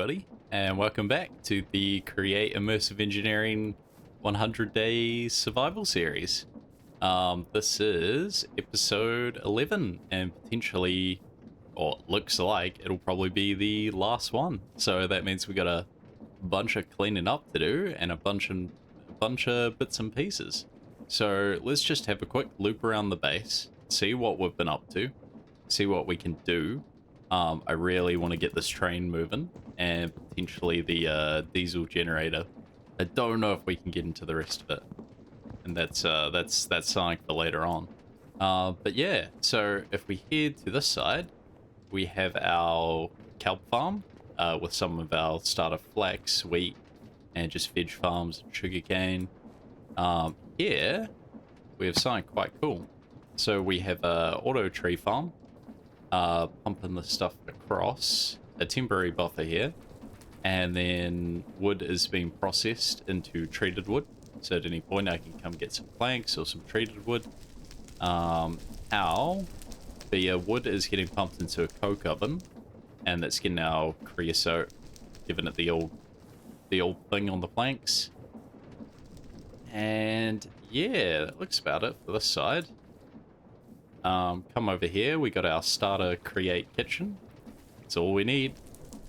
everybody, and welcome back to the Create Immersive Engineering 100 Days Survival Series. This is episode 11, and potentially, or it looks like it'll probably be the last one. So that means we got a bunch of cleaning up to do, and a bunch of bits and pieces. So let's just have a quick loop around the base, see what we've been up to, see what we can do. I really want to get this train moving, and potentially the diesel generator. I don't know if we can get into the rest of it, and that's something for later on. But yeah, so if we head to this side, we have our kelp farm with some of our starter flax, wheat, and just veg farms and sugarcane. Here we have something quite cool. So we have a auto tree farm. Pumping the stuff across a temporary buffer here, and then wood is being processed into treated wood, so at any point I can come get some planks or some treated wood. How the wood is getting pumped into a coke oven, and that's getting our creosote, giving it the old thing on the planks. And yeah, that looks about it for this side. Come over here, we got our starter create kitchen. That's all we need.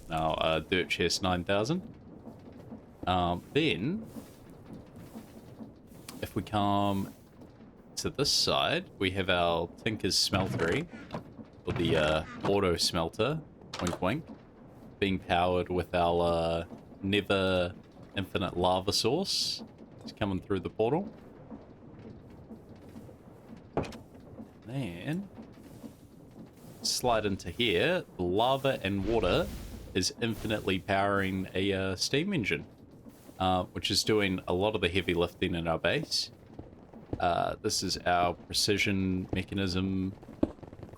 Now, dirt chest 9,000. Then, if we come to this side, we have our Tinker's Smeltery, or the auto smelter, wink wink, being powered with our never infinite lava source. It's coming through the portal. And slide into here, lava and water is infinitely powering a steam engine, which is doing a lot of the heavy lifting in our base. This is our precision mechanism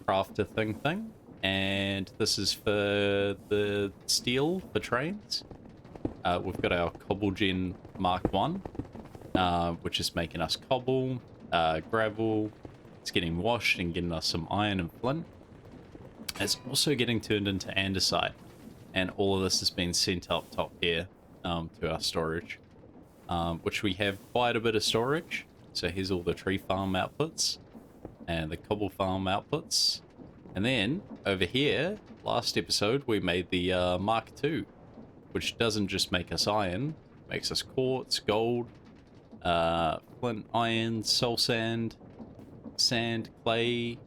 crafter thing, and this is for the steel for trains. We've got our cobble gen Mark 1, which is making us cobble, gravel. It's getting washed and getting us some iron and flint. It's also getting turned into andesite, and all of this has been sent up top here to our storage, which we have quite a bit of storage. So here's all the tree farm outputs and the cobble farm outputs. And then over here, last episode, we made the Mark II, which doesn't just make us iron, makes us quartz, gold, flint, iron, soul sand, clay,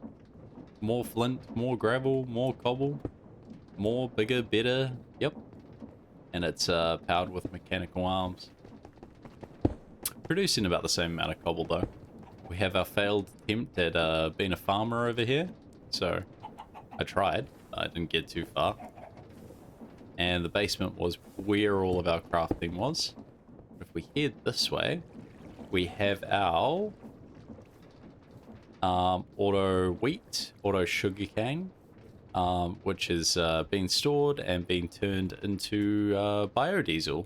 more flint, more gravel, more cobble, more, bigger, better. Yep. And it's powered with mechanical arms. Producing about the same amount of cobble though. We have our failed attempt at being a farmer over here. So I tried, I didn't get too far. And the basement was where all of our crafting was. If we head this way, we have our auto wheat, auto sugarcane, which is being stored and being turned into biodiesel.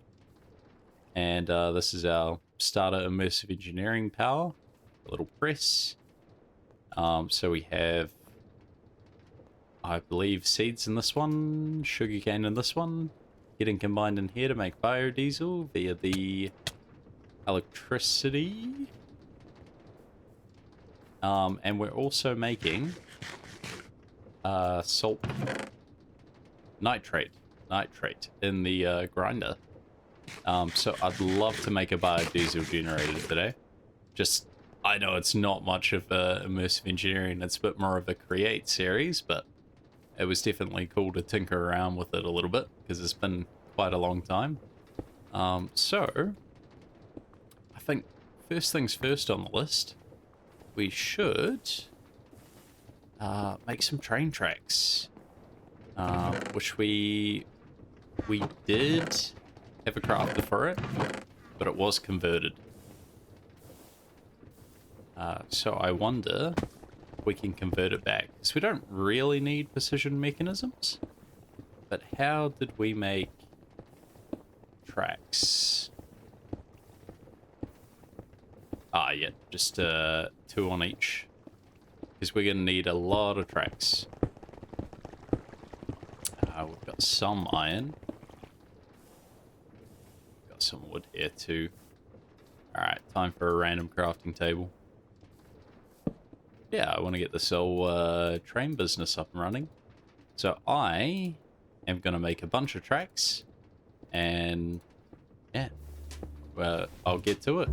And this is our starter immersive engineering power, a little press. So we have, I believe, seeds in this one, sugarcane in this one, getting combined in here to make biodiesel via the electricity. And we're also making salt nitrate in the grinder. So I'd love to make a biodiesel generator today. Just, I know it's not much of immersive engineering, it's a bit more of a create series, but it was definitely cool to tinker around with it a little bit because it's been quite a long time. So I think first things first on the list, we should make some train tracks, which we did have a crafter for it, but it was converted. So I wonder if we can convert it back, because we don't really need precision mechanisms. But how did we make tracks? Yeah, just 2 on each, because we're going to need a lot of tracks. We've got some iron. some wood here too. Alright, time for a random crafting table. Yeah, I want to get this whole train business up and running. So I am going to make a bunch of tracks. And yeah, well, I'll get to it.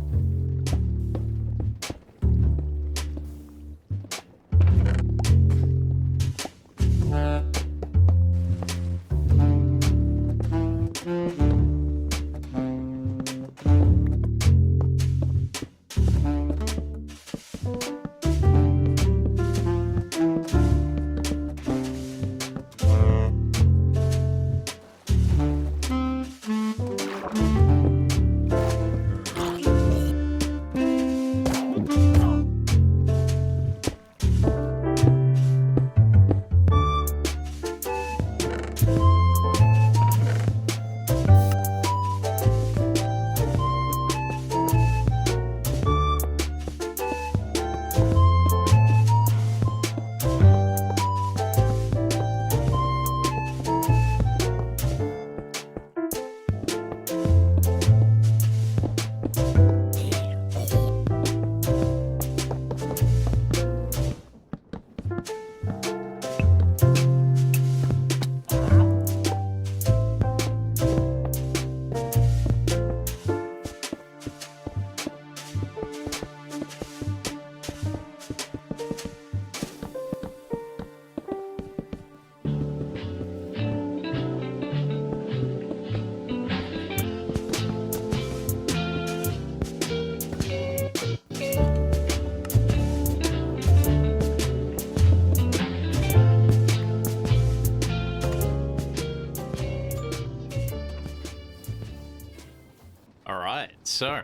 So,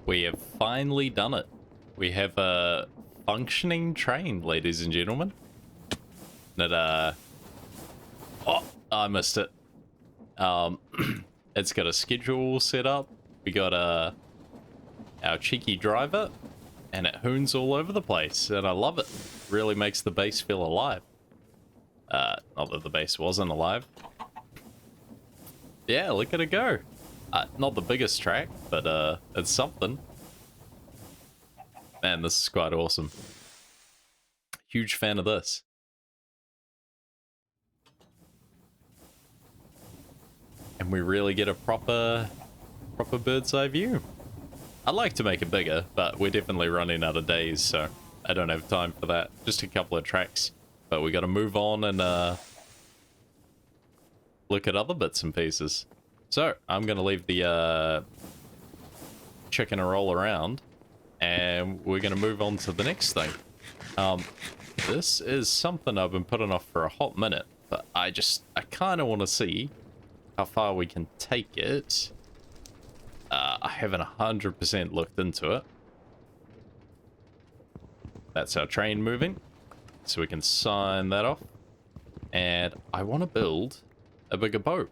we have finally done it. We have a functioning train, ladies and gentlemen. That, oh, I missed it. It's got a schedule set up. We got, our cheeky driver, and it hoons all over the place, and I love it. Really makes the base feel alive. Not that the base wasn't alive. Yeah, look at it go. Not the biggest track, but it's something. Man, this is quite awesome. Huge fan of this. And we really get a proper bird's eye view. I'd like to make it bigger, but we're definitely running out of days, so I don't have time for that. Just a couple of tracks, but we got to move on and look at other bits and pieces. So, I'm going to leave the chicken and roll around, and we're going to move on to the next thing. This is something I've been putting off for a hot minute, but I kind of want to see how far we can take it. I haven't 100% looked into it. That's our train moving, so we can sign that off. And I want to build a bigger boat.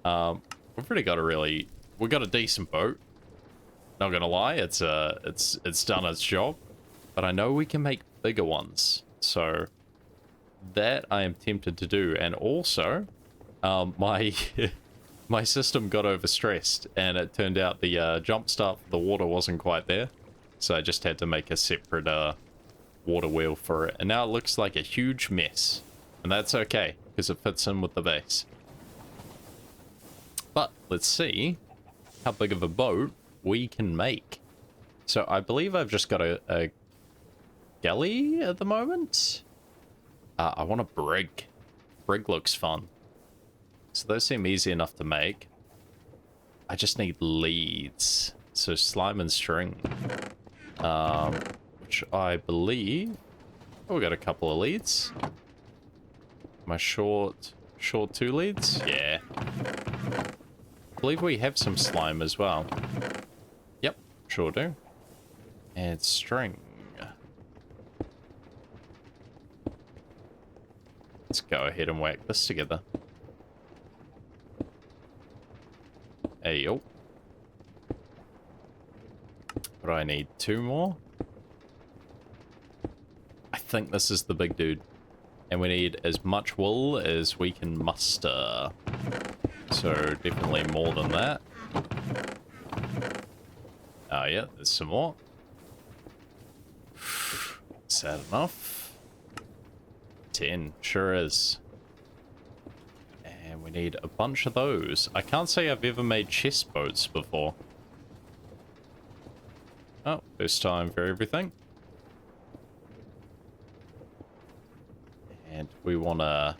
We've already got we got a decent boat. Not gonna lie, it's done its job, but I know we can make bigger ones, so that I am tempted to do. And also, my my system got overstressed, and it turned out the jump start for the water wasn't quite there, so I just had to make a separate water wheel for it, and now it looks like a huge mess, and that's okay because it fits in with the base. But let's see how big of a boat we can make. So I believe I've just got a galley at the moment. I want a brig. Brig looks fun. So those seem easy enough to make. I just need leads. So slime and string. Which I believe... Oh, we got a couple of leads. Am I short 2 leads? Yeah. I believe we have some slime as well. Yep, sure do. And string. Let's go ahead and whack this together. Hey, yo. What do I need? 2 more? I think this is the big dude. And we need as much wool as we can muster. So definitely more than that. Oh, yeah, there's some more. Is that enough? 10, sure is. And we need a bunch of those. I can't say I've ever made chest boats before. Oh, first time for everything. And we want to...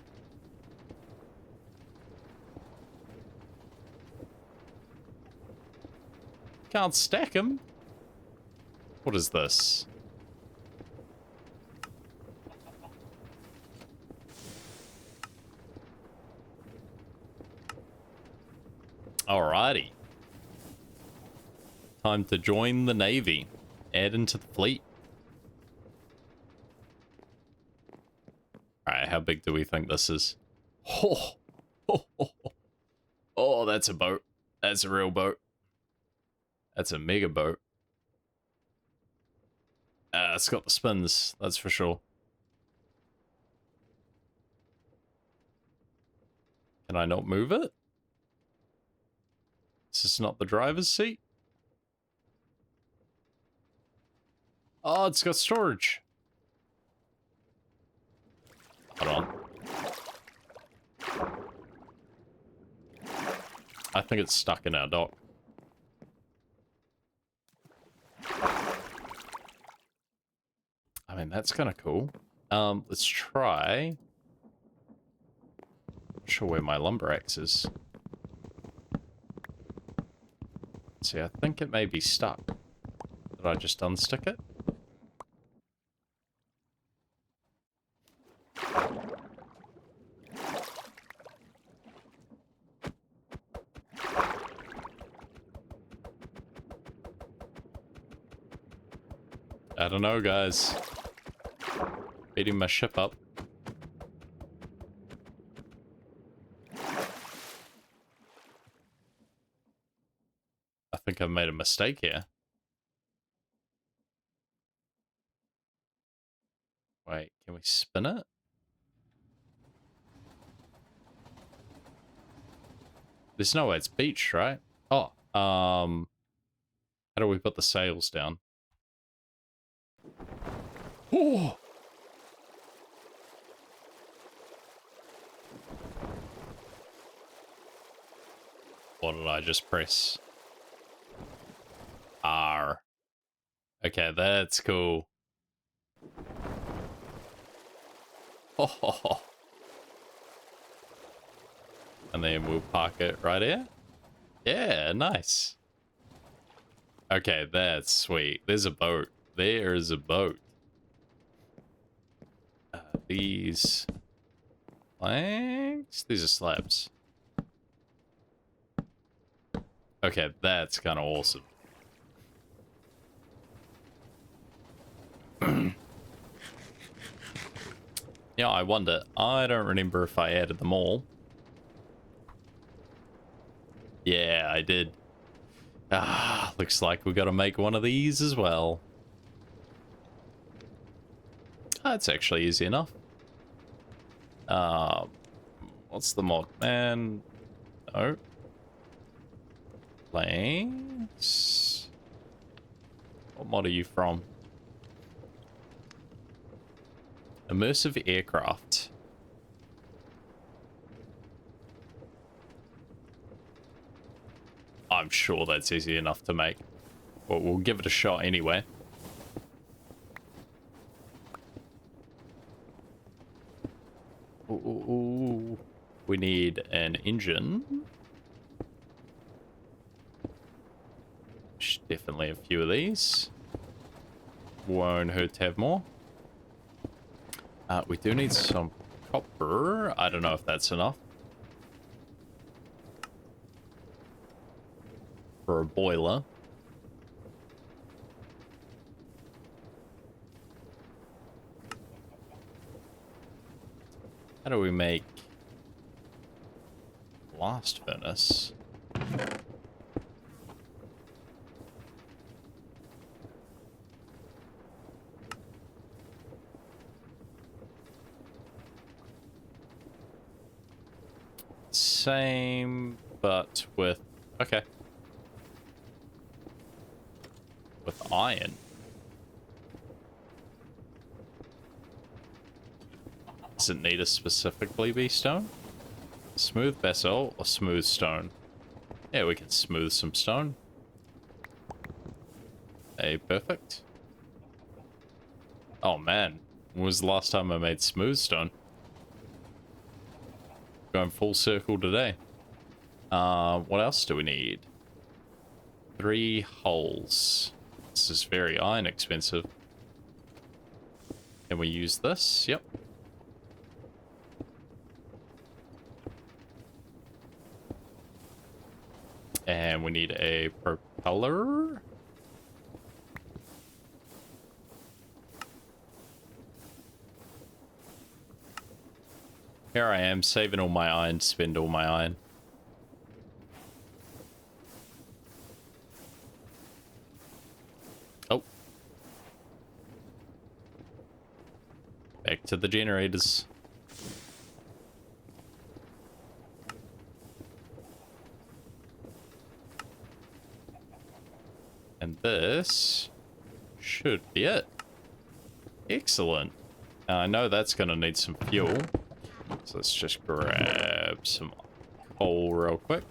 Can't stack them. What is this? Alrighty. Time to join the Navy. Add into the fleet. Alright, how big do we think this is? Oh, oh, oh, oh. Oh, that's a boat. That's a real boat. That's a mega boat. It's got the spins, that's for sure. Can I not move it? Is this not the driver's seat? Oh, it's got storage. Hold on. I think it's stuck in our dock. I mean, that's kind of cool. Let's try... Not sure where my lumber axe is. See, I think it may be stuck. Did I just unstick it? I don't know, guys. Beating my ship up. I think I've made a mistake here. Wait, can we spin it? There's no way it's beached, right? Oh, how do we put the sails down? Oh! What did I just press? R. Okay, that's cool. Oh. And then we'll park it right here. Yeah, nice. Okay, that's sweet. There's a boat. There's a boat. These planks? These are slabs. Okay, that's kind of awesome. Yeah, I wonder. I don't remember if I added them all. Yeah, I did. Ah, looks like we got to make one of these as well. That's actually easy enough. What's the mod? Man, no. Planes. What mod are you from? Immersive aircraft. I'm sure that's easy enough to make. But we'll give it a shot anyway. Ooh. We need an engine. Definitely a few of these. Won't hurt to have more. We do need some copper. I don't know if that's enough. For a boiler. How do we make blast furnace? Same, but with... Okay. with iron. Does it need to specifically be stone? Smooth basalt or smooth stone? Yeah, we can smooth some stone. Hey, perfect. Oh man, when was the last time I made smooth stone? Going full circle today. What else do we need? 3 holes. This is very iron expensive. Can we use this? Yep. And we need a propeller. Here I am, saving all my iron, spend all my iron. Oh. Back to the generators. And this should be it. Excellent. Now, I know that's going to need some fuel. So let's just grab some coal real quick.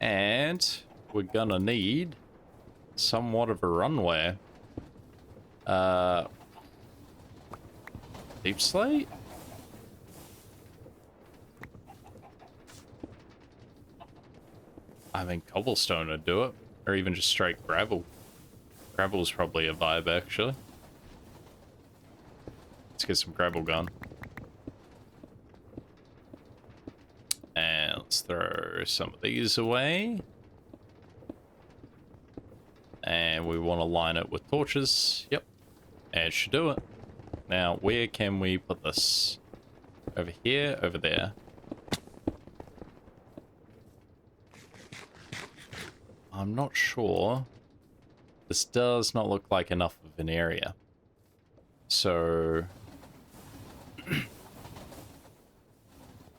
And we're going to need somewhat of a runway. Deep slate? I mean, cobblestone would do it. Or even just straight gravel. Gravel's probably a vibe, actually. Let's get some gravel going. And let's throw some of these away. And we want to line it with torches. Yep. And it should do it. Now, where can we put this? Over here, over there. I'm not sure. This does not look like enough of an area. So...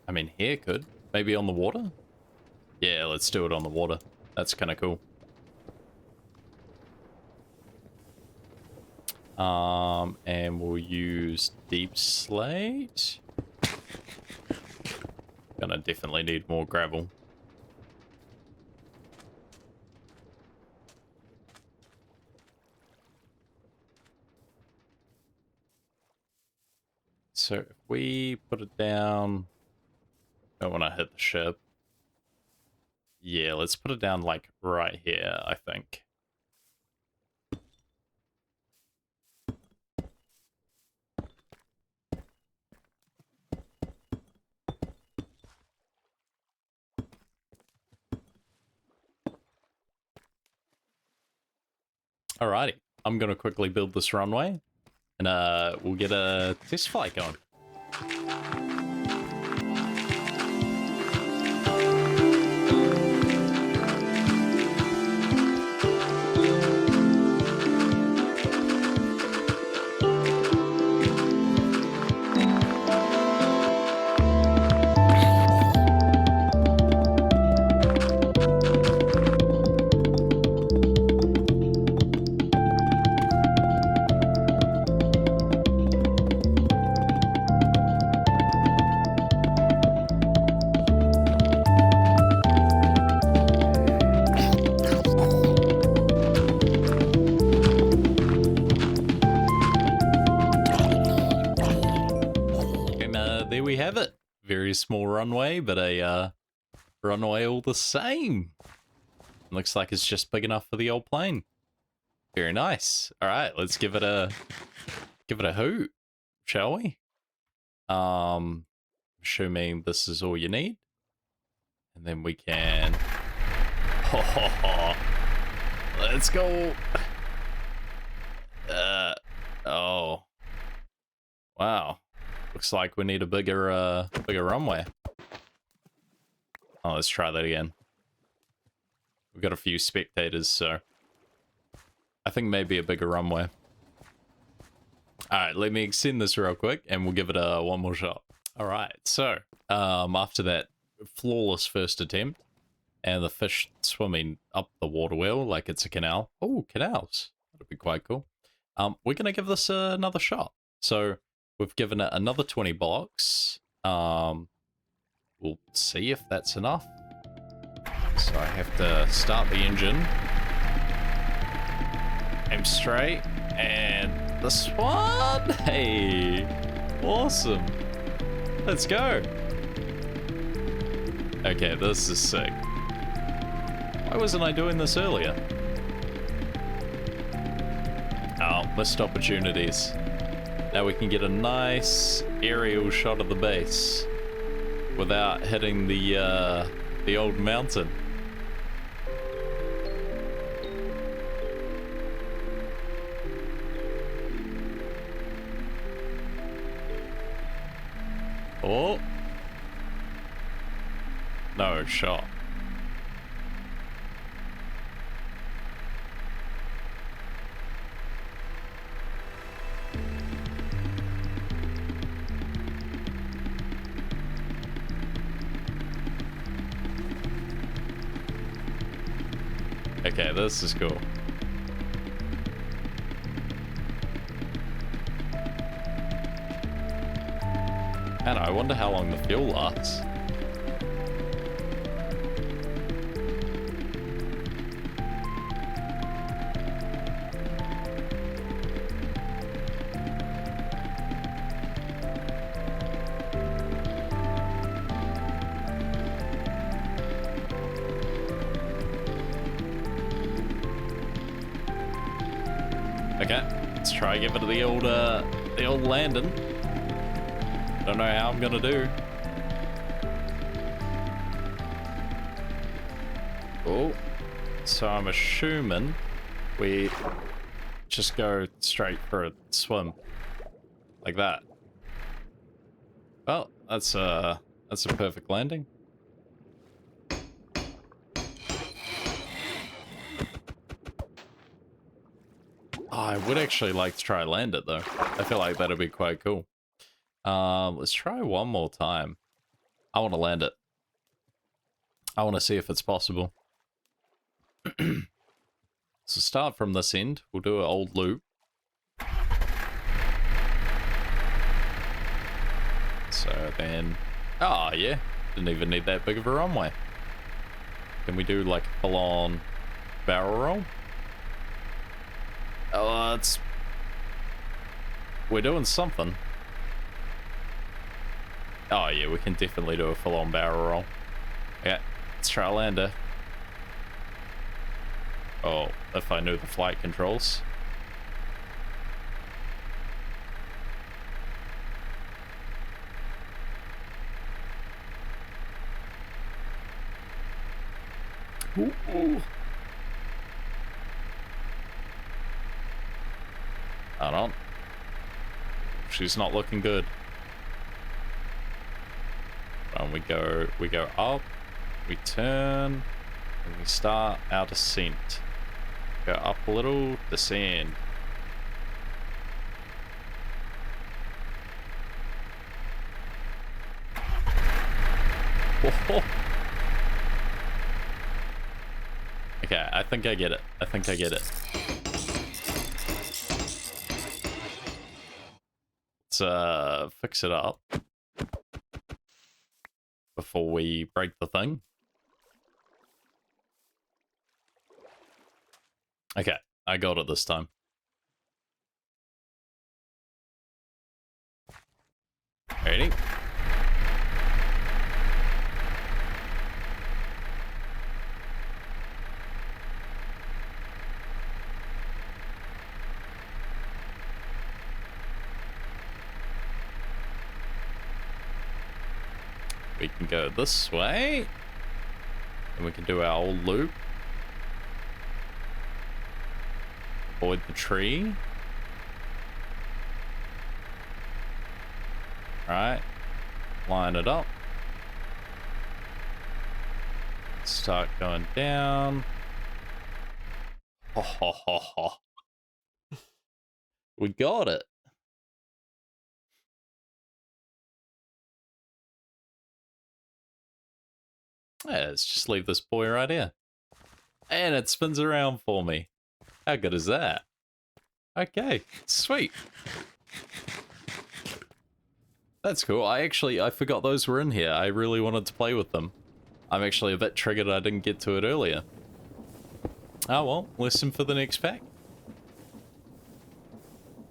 I mean, here could. Maybe on the water? Yeah, let's do it on the water. That's kind of cool. And we'll use deep slate. Gonna definitely need more gravel. So if we put it down... Don't want to hit the ship. Yeah, let's put it down like right here, I think. Alrighty, I'm gonna quickly build this runway, and we'll get a test flight going. There we have it. Very small runway, but a runway all the same. Looks like it's just big enough for the old plane. Very nice. All right, let's give it a hoot, shall we? Assuming this is all you need, and then we can. Let's go. Oh, wow. Looks like we need a bigger runway. Oh, let's try that again. We've got a few spectators, so I think maybe a bigger runway. All right, let me extend this real quick, and we'll give it a one more shot. All right, so after that flawless first attempt, and the fish swimming up the water wheel like it's a canal. Oh, canals. That'd be quite cool. We're going to give this another shot. So we've given it another 20 blocks. We'll see if that's enough. So I have to start the engine. Aim straight. And this one. Hey. Awesome. Let's go. Okay, this is sick. Why wasn't I doing this earlier? Oh, missed opportunities. Now we can get a nice aerial shot of the base without hitting the old mountain. Oh. No shot. Okay, this is cool. And I wonder how long the fuel lasts. Okay, let's try give it the old landing. Don't know how I'm gonna do. Oh, so I'm assuming we just go straight for a swim, like that. Well, that's a perfect landing. Oh, I would actually like to try land it though. I feel like that'd be quite cool. Let's try one more time. I want to land it. I want to see if it's possible. So start from this end. We'll do an old loop. So then... Oh, yeah. Didn't even need that big of a runway. Can we do like a full-on barrel roll? Oh, it's... We're doing something. Oh, yeah, we can definitely do a full-on barrel roll. Yeah, let's try lander. Oh, if I knew the flight controls. Ooh. Hold on. She's not looking good. And we go up, we turn, and we start our descent. Go up a little, descend. Whoa. Okay, I think I get it. I think I get it. Let's fix it up before we break the thing. Okay, I got it this time. Ready? We can go this way. And we can do our old loop. Avoid the tree. Alright. Line it up. Start going down. Ho ho ho ho. We got it. Yeah, let's just leave this boy right here. And it spins around for me. How good is that? Okay, sweet. That's cool. I forgot those were in here. I really wanted to play with them. I'm actually a bit triggered I didn't get to it earlier. Oh well, listen for the next pack.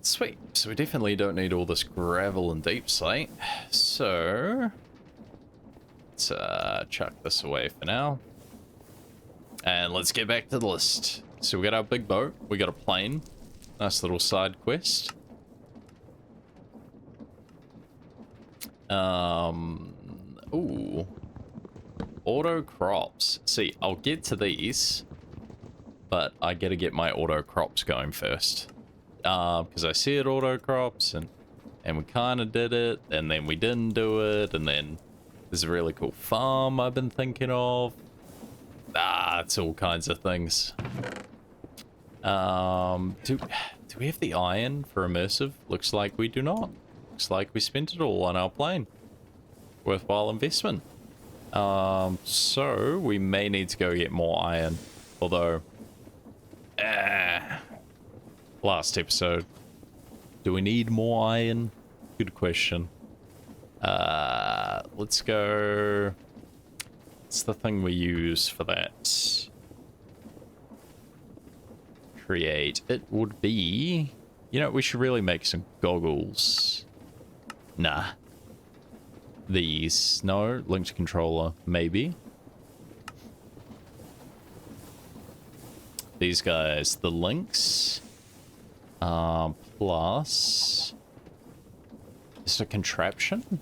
Sweet. So we definitely don't need all this gravel and deep slate. So let's chuck this away for now. And let's get back to the list. So we got our big boat, we got a plane. Nice little side quest. Ooh. Auto crops. See, I'll get to these, but I gotta get my auto crops going first. Because I said auto crops, and we kind of did it, and then we didn't do it, and then there's a really cool farm I've been thinking of. It's all kinds of things. Do we have the iron for immersive? Looks like we do not. Looks like we spent it all on our plane. Worthwhile investment. So we may need to go get more iron. Although, last episode, do we need more iron? Good question. Let's go. What's the thing we use for that? Create. It would be. You know, we should really make some goggles. Nah. These. No. Linked controller. Maybe. These guys. The links. Plus. Is it a contraption?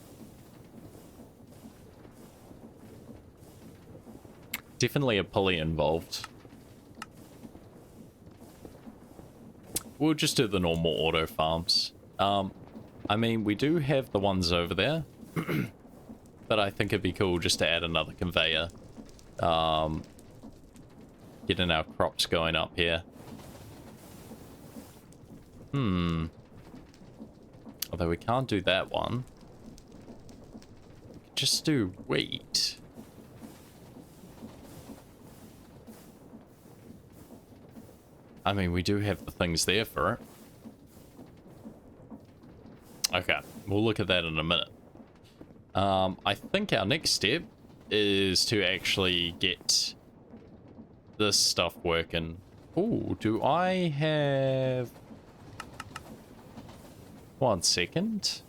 Definitely a pulley involved. We'll just do the normal auto farms. I mean, we do have the ones over there. But I think it'd be cool just to add another conveyor. Getting our crops going up here. Although we can't do that one. We could just do wheat. I mean, we do have the things there for it. Okay, we'll look at that in a minute. I think our next step is to actually get this stuff working. Ooh, do I have... 1 second.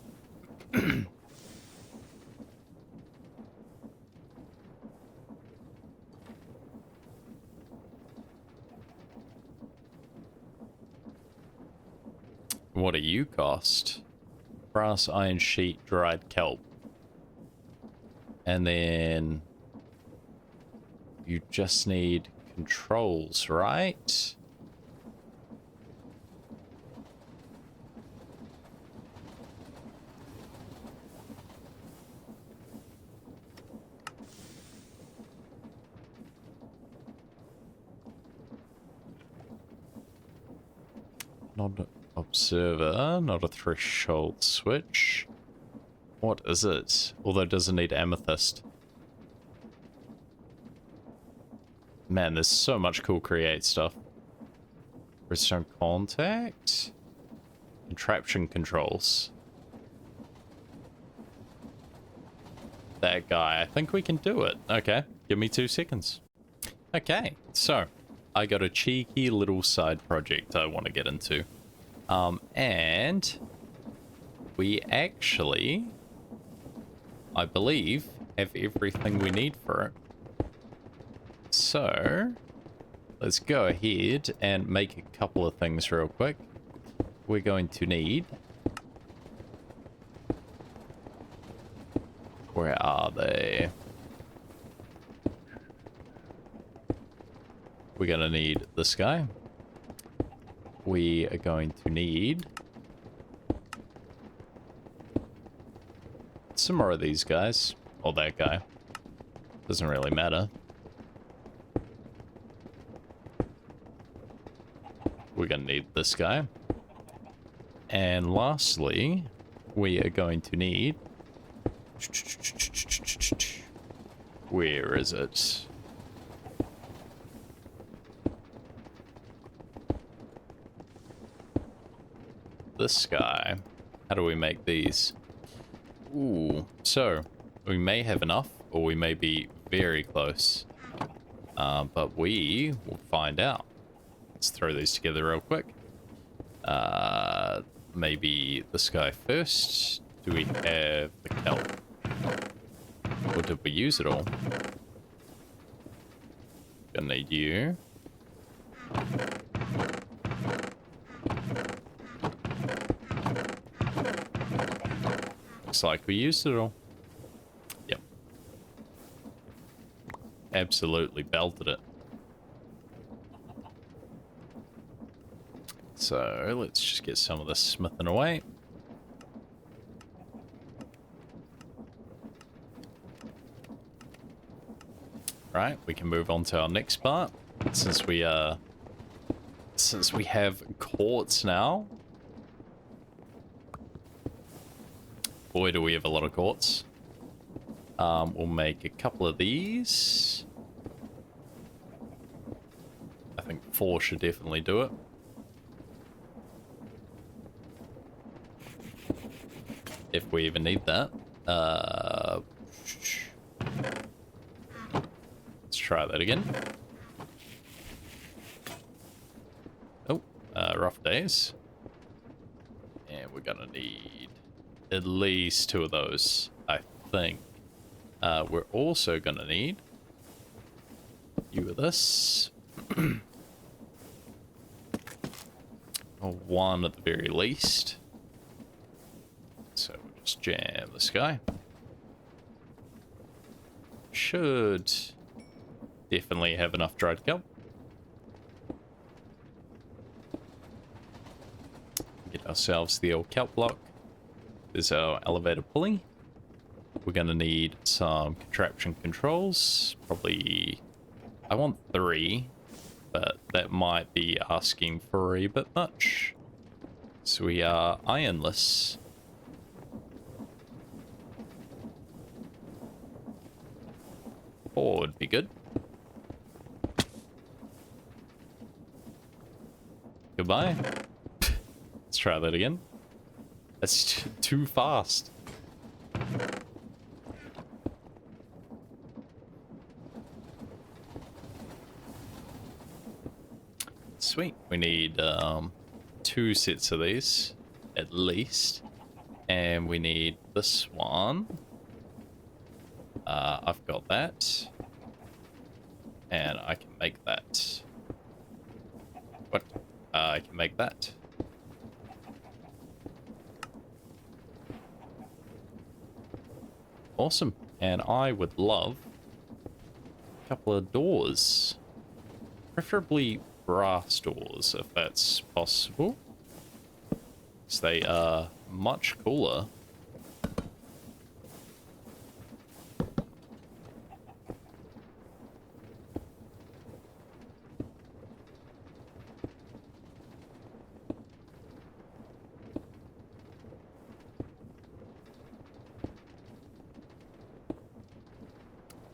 What do you cost? Brass, iron sheet, dried kelp. And then you just need controls, right? Not an observer, not a threshold switch. What is it? Although it doesn't need amethyst. Man, there's so much cool create stuff. Redstone contact? Contraption controls. That guy, I think we can do it. Okay, give me 2 seconds. Okay, so I got a cheeky little side project I want to get into. And we actually, I believe, have everything we need for it. So let's go ahead and make a couple of things real quick. We're going to need... Where are they? We're going to need this guy. We are going to need some more of these guys. Or that guy. Doesn't really matter. We're going to need this guy. And lastly, we are going to need... Where is it? this guy. How do we make these? Ooh, so we may have enough, or we may be very close. But we will find out. Let's throw these together real quick. Maybe this guy first. Do we have the kelp? Or did we use it all? Gonna need you. Looks like we used it all. Yep. Absolutely belted it. So let's just get some of this smithing away. Right, we can move on to our next part. Since we have quartz now. Boy, do we have a lot of quartz. We'll make a couple of these. I think 4 should definitely do it. If we even need that. Let's try that again. Oh, rough days. And we're gonna need at least 2 of those, I think. We're also gonna need you of this. Or 1 at the very least. So we'll just jam this guy. Should definitely have enough dried kelp. Get ourselves the old kelp block. There's our elevator pulley. We're going to need some contraption controls. Probably, I want 3, but that might be asking for a bit much. So we are ironless. 4 would be good. Goodbye. Let's try that again. That's too fast. Sweet. We need 2 sets of these, at least. And we need this one. I've got that. And I can make that. What? I can make that. Awesome. And I would love a couple of doors. Preferably brass doors, if that's possible. Because they are much cooler.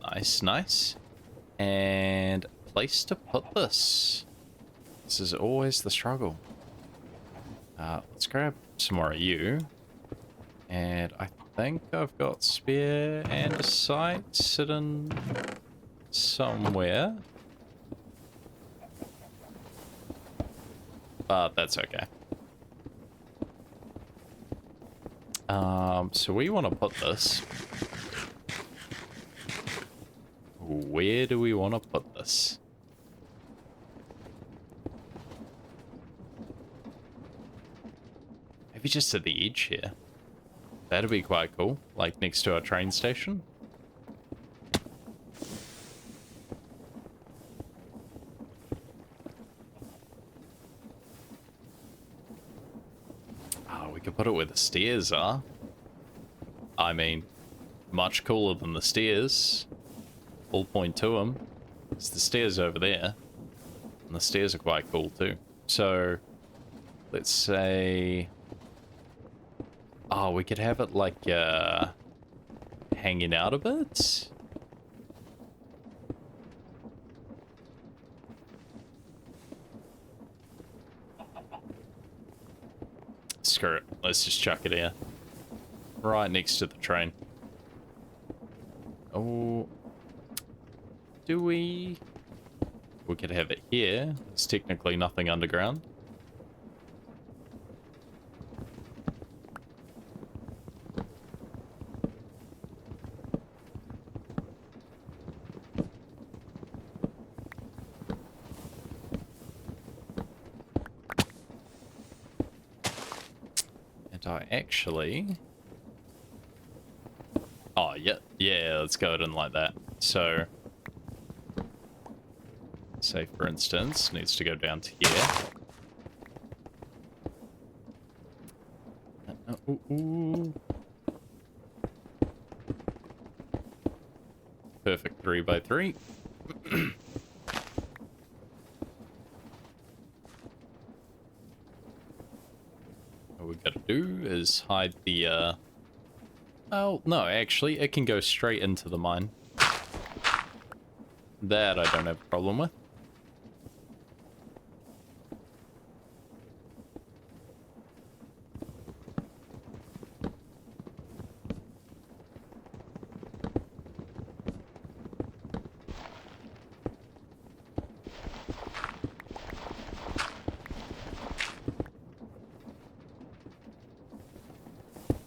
Nice, nice. And place to put this. This is always the struggle. Let's grab some more of you. And I think I've got spear and a sight sitting somewhere. But that's okay. So we want to put this. Where do we want to put this? Maybe just at the edge here. That'd be quite cool. Like next to our train station. Oh, we could put it where the stairs are. I mean, much cooler than the stairs. All point to them. It's the stairs over there. And the stairs are quite cool too. So, let's say... Oh, we could have it like, hanging out a bit? screw it. Let's just chuck it here. Right next to the train. Oh. Do we? We could have it here. There's technically nothing underground. And I actually... Oh, yeah. Yeah, let's go ahead and like that. So... say, for instance, needs to go down to here. Ooh. Perfect 3x3. What we gotta do is hide the, oh, no, actually, it can go straight into the mine. That I don't have a problem with.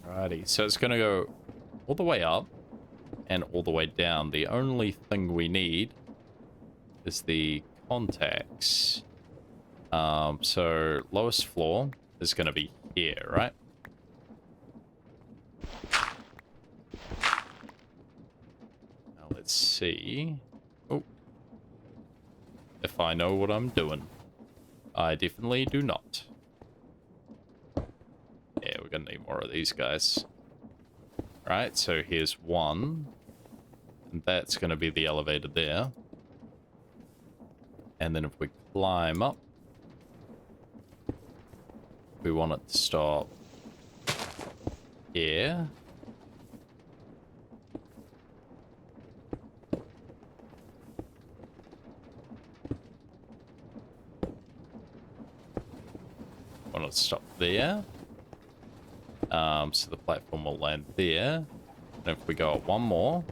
Alrighty, so it's gonna go all the way up and all the way down. The only thing we need is the contacts. So lowest floor is gonna be here, right? Now let's see. Oh. If I know what I'm doing. I definitely do not. Yeah, we're gonna need more of these guys. Right, so here's one. And that's gonna be the elevator there. And then if we climb up, we want it to stop here. Want it to stop there. So the platform will land there. And if we go up one more,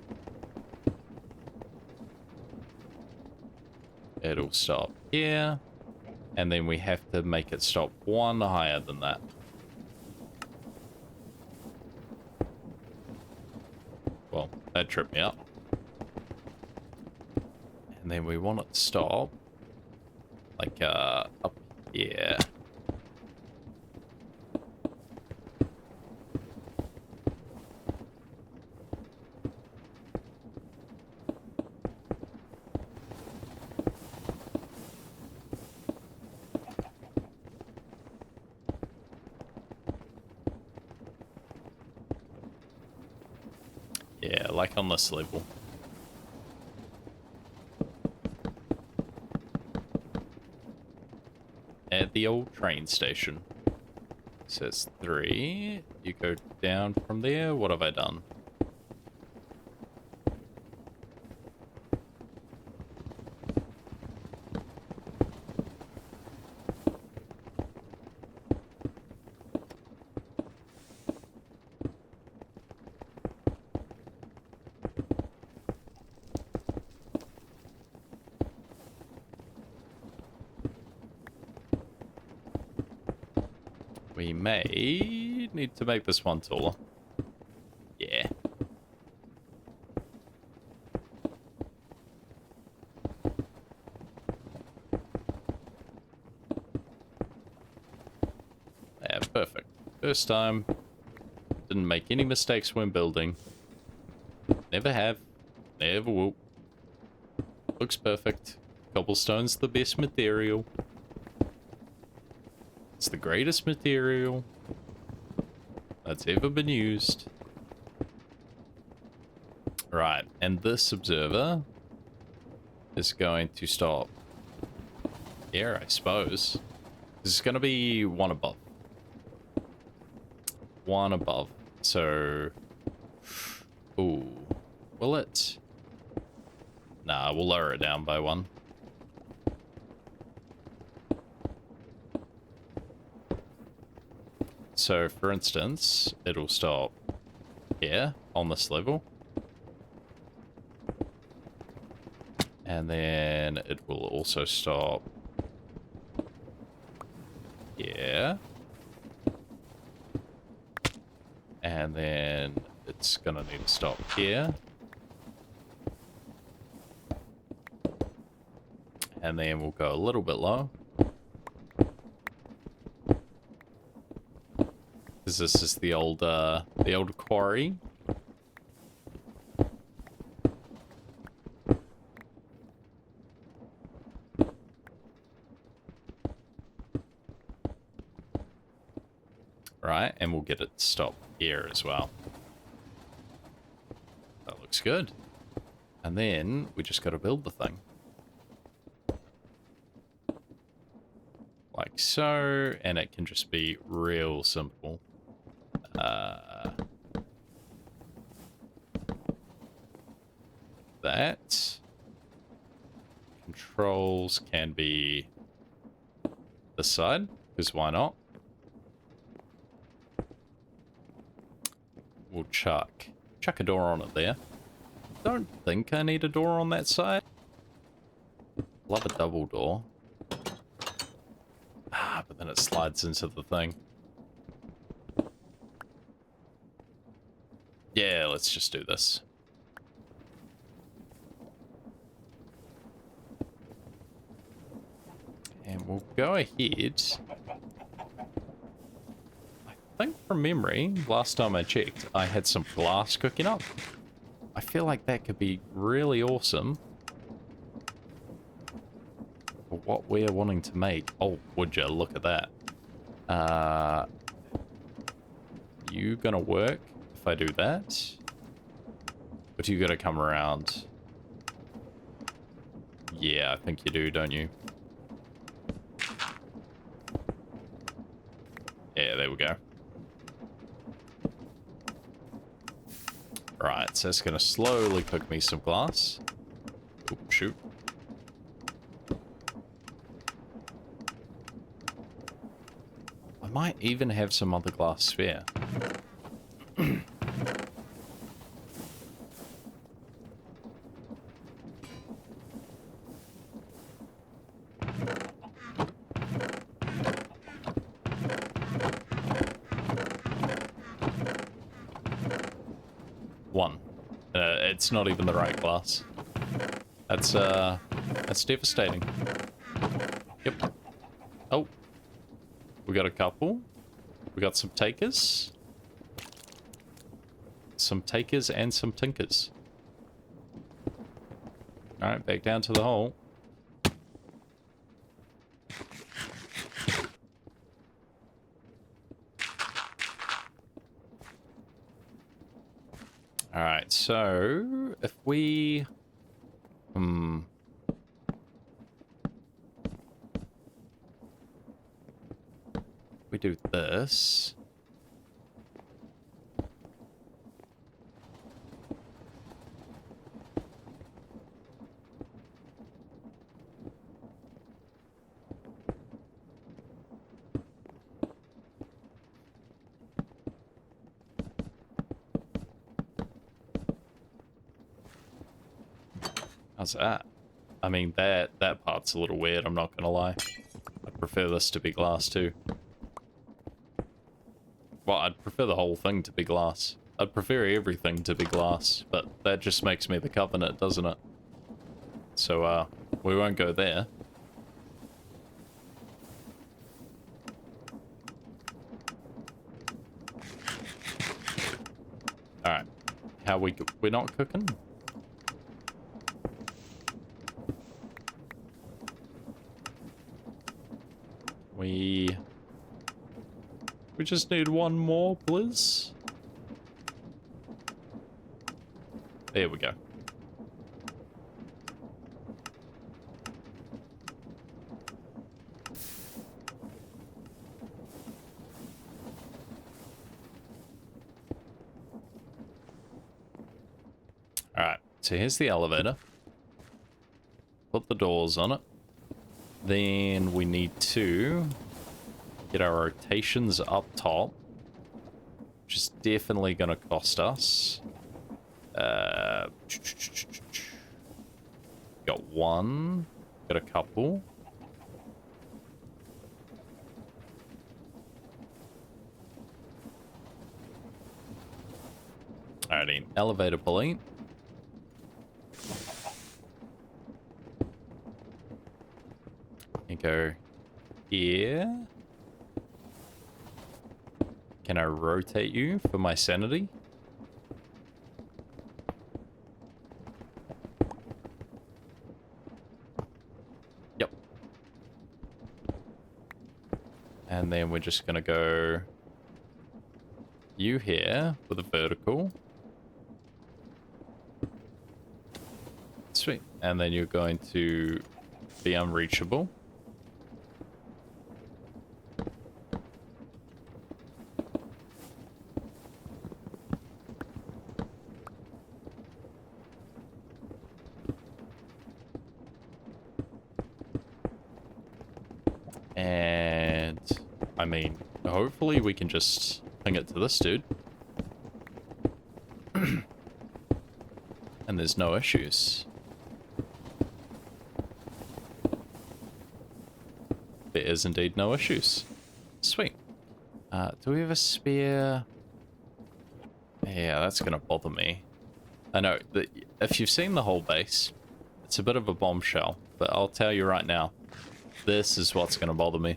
it'll stop here. And then we have to make it stop one higher than that. Well, that tripped me up. And then we want it to stop like up here. Yeah, like on this level. At the old train station. Says 3. You go down from there. What have I done? We may need to make this one taller. Yeah. Yeah, perfect. First time. Didn't make any mistakes when building. Never have. Never will. Looks perfect. Cobblestone's the best material. It's the greatest material that's ever been used. Right, and this observer is going to stop here, I suppose. This is going to be one above. One above. So... Ooh. Will it? Nah, we'll lower it down by one. so for instance, it'll stop here on this level. And then it will also stop here. And then it's gonna need to stop here. And then we'll go a little bit low. Because this is the old quarry. Right, and we'll get it to stop here as well. That looks good. And then we just got to build the thing. Like so, and it can just be real simple. That. Controls can be this side, because why not? We'll chuck a door on it there. Don't think I need a door on that side. Love a double door. Ah, but then it slides into the thing. Yeah, let's just do this. And we'll go ahead. I think from memory, last time I checked, I had some glass cooking up. I feel like that could be really awesome for what we're wanting to make. Oh, would you look at that? You gonna work if I do that? But you gotta come around. Yeah, I think you do, don't you? Yeah, there we go. Right, so it's gonna slowly cook me some glass. Oop, shoot. I might even have some other glass spare. One. It's not even the right glass. That's devastating. Yep. Oh. We got a couple. We got some takers. Some takers and some tinkers. Alright, back down to the hole. Alright, so if we we do this. How's that? I mean, that part's a little weird, I'm not gonna lie. I'd prefer this to be glass too. Well, I'd prefer the whole thing to be glass. I'd prefer everything to be glass, but that just makes me the Covenant, doesn't it? So, we won't go there. Alright. We're not cooking? We just need one more, please. There we go. Alright, so here's the elevator. Put the doors on it. Then we need to get our rotations up top. which is definitely going to cost us. Got one. Got a couple. Alrighty, elevator pulley. You go here. Can I rotate you for my sanity? Yep. And then we're just gonna go you here with a vertical. Sweet. And then you're going to be unreachable. And I mean, hopefully we can just ping it to this dude. And there's no issues. There is indeed no issues. Sweet. Do we have a spear? Yeah, that's gonna bother me. I know that if you've seen the whole base, it's a bit of a bombshell, but I'll tell you right now, this is what's gonna bother me.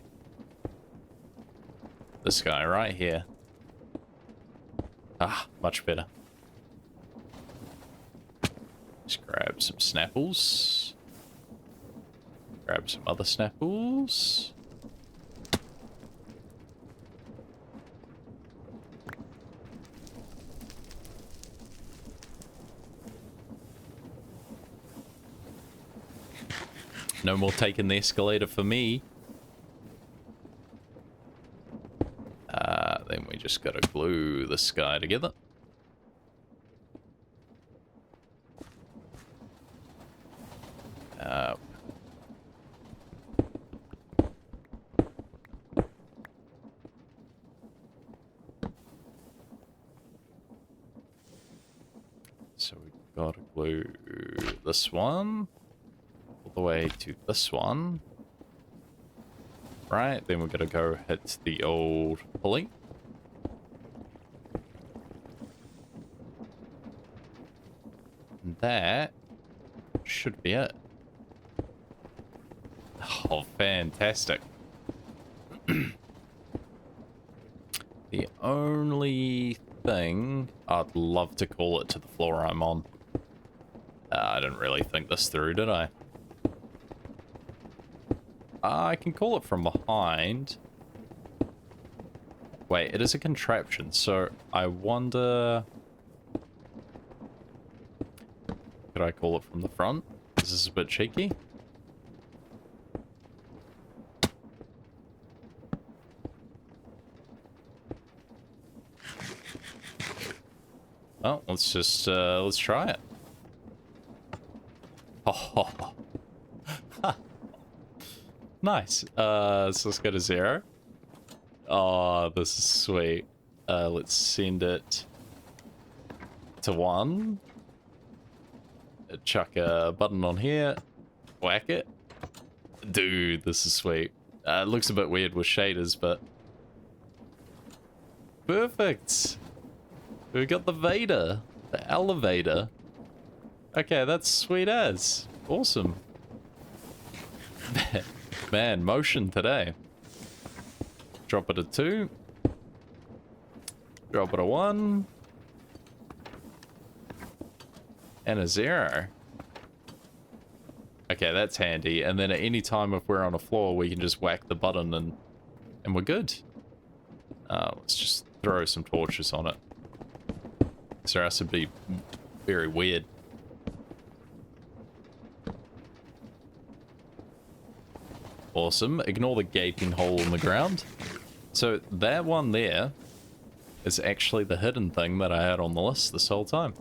This guy right here. Ah, much better. Just grab some snapples. Grab some other snapples. No more taking the escalator for me. Then we just gotta glue this guy together. So we've got to glue this one all the way to this one. Right, then we're gonna go hit the old pulley. And that should be it. Oh, fantastic. The only thing, I'd love to call it to the floor I'm on. I didn't really think this through, did I? I can call it from behind. Wait, it is a contraption, so I wonder... Could I call it from the front? Is this a bit cheeky? Oh, let's try it. Oh, nice. So let's go to 0. Oh, this is sweet. Let's send it to 1. Chuck a button on here. Whack it. Dude, this is sweet. It looks a bit weird with shaders, but... Perfect! We got the Vader. The elevator. Okay, that's sweet as. Awesome. Man, motion today. Drop it a 2. Drop it a 1. And a 0. Okay, that's handy. And then at any time if we're on a floor, we can just whack the button and we're good. Let's just throw some torches on it. So else it'd be very weird. Awesome. Ignore the gaping hole in the ground. So that one there is actually the hidden thing that I had on the list this whole time.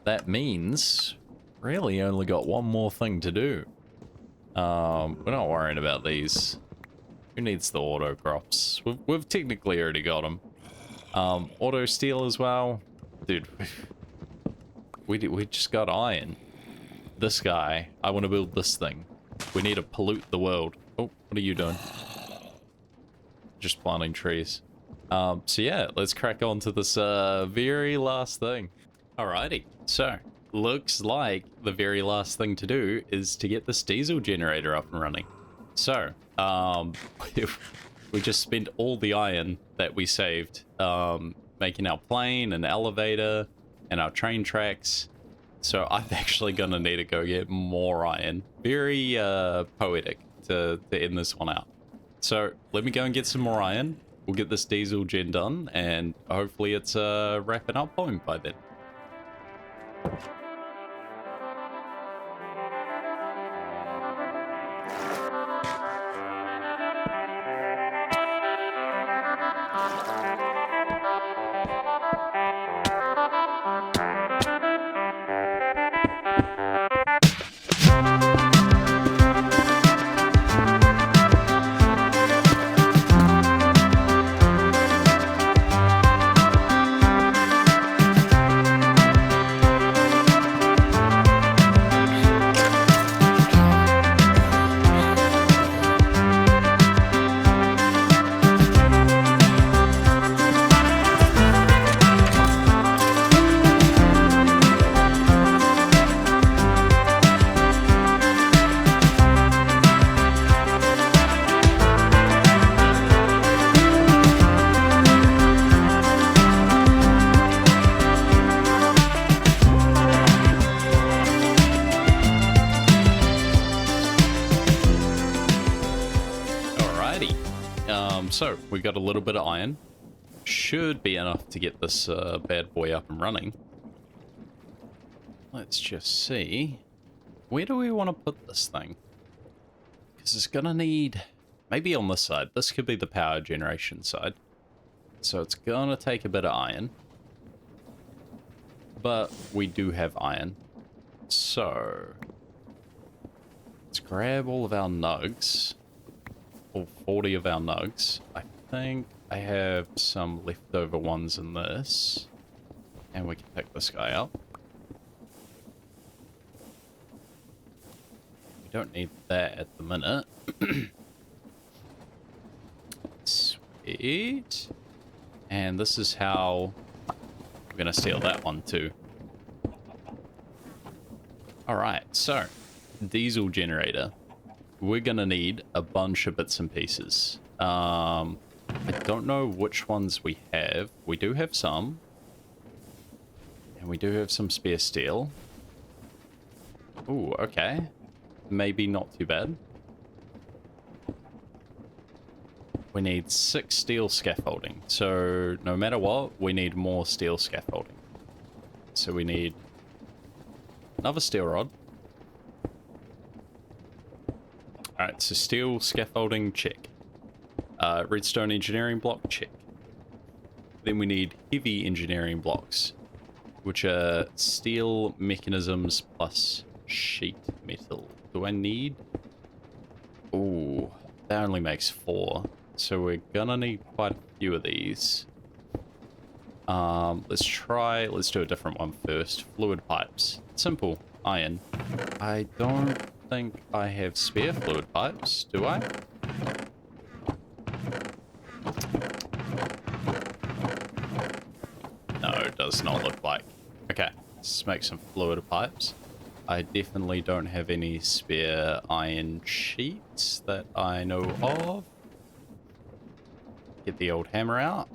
That means really only got one more thing to do. We're not worrying about these. Who needs the auto crops? We've technically already got them. Auto steel as well. Dude, we just got iron. This guy, I want to build this thing. We need to pollute the world. Oh, what are you doing? Just planting trees. So yeah, let's crack on to this very last thing. Alrighty, so looks like the very last thing to do is to get this diesel generator up and running. So, we just spent all the iron that we saved making our plane and elevator and our train tracks. So I'm actually gonna need to go get more iron. Very poetic to end this one out. So let me go and get some more iron. We'll get this diesel gen done, and hopefully it's a wrapping up point by then. So we got a little bit of iron. Should be enough to get this bad boy up and running. Let's just see. Where do we want to put this thing? Because it's gonna need... Maybe on this side. This could be the power generation side. So it's gonna take a bit of iron. But we do have iron. So... let's grab all of our nugs. All 40 of our nugs. I think I have some leftover ones in this. And we can pick this guy up. We don't need that at the minute. Sweet. And this is how we're going to steal that one too. Alright, so diesel generator. We're gonna need a bunch of bits and pieces. I don't know which ones we have. We do have some. And we do have some spare steel. Ooh, okay. Maybe not too bad. We need 6 steel scaffolding. So no matter what, we need more steel scaffolding. So we need another steel rod. Alright, so steel scaffolding, check. Redstone engineering block, check. Then we need heavy engineering blocks, which are steel mechanisms plus sheet metal. Do I need... ooh, that only makes 4. So we're gonna need quite a few of these. Let's do a different one first. Fluid pipes. Simple. Iron. I don't think I have spare fluid pipes, do I? No, it does not look like. Okay, let's make some fluid pipes. I definitely don't have any spare iron sheets that I know of. Get the old hammer out.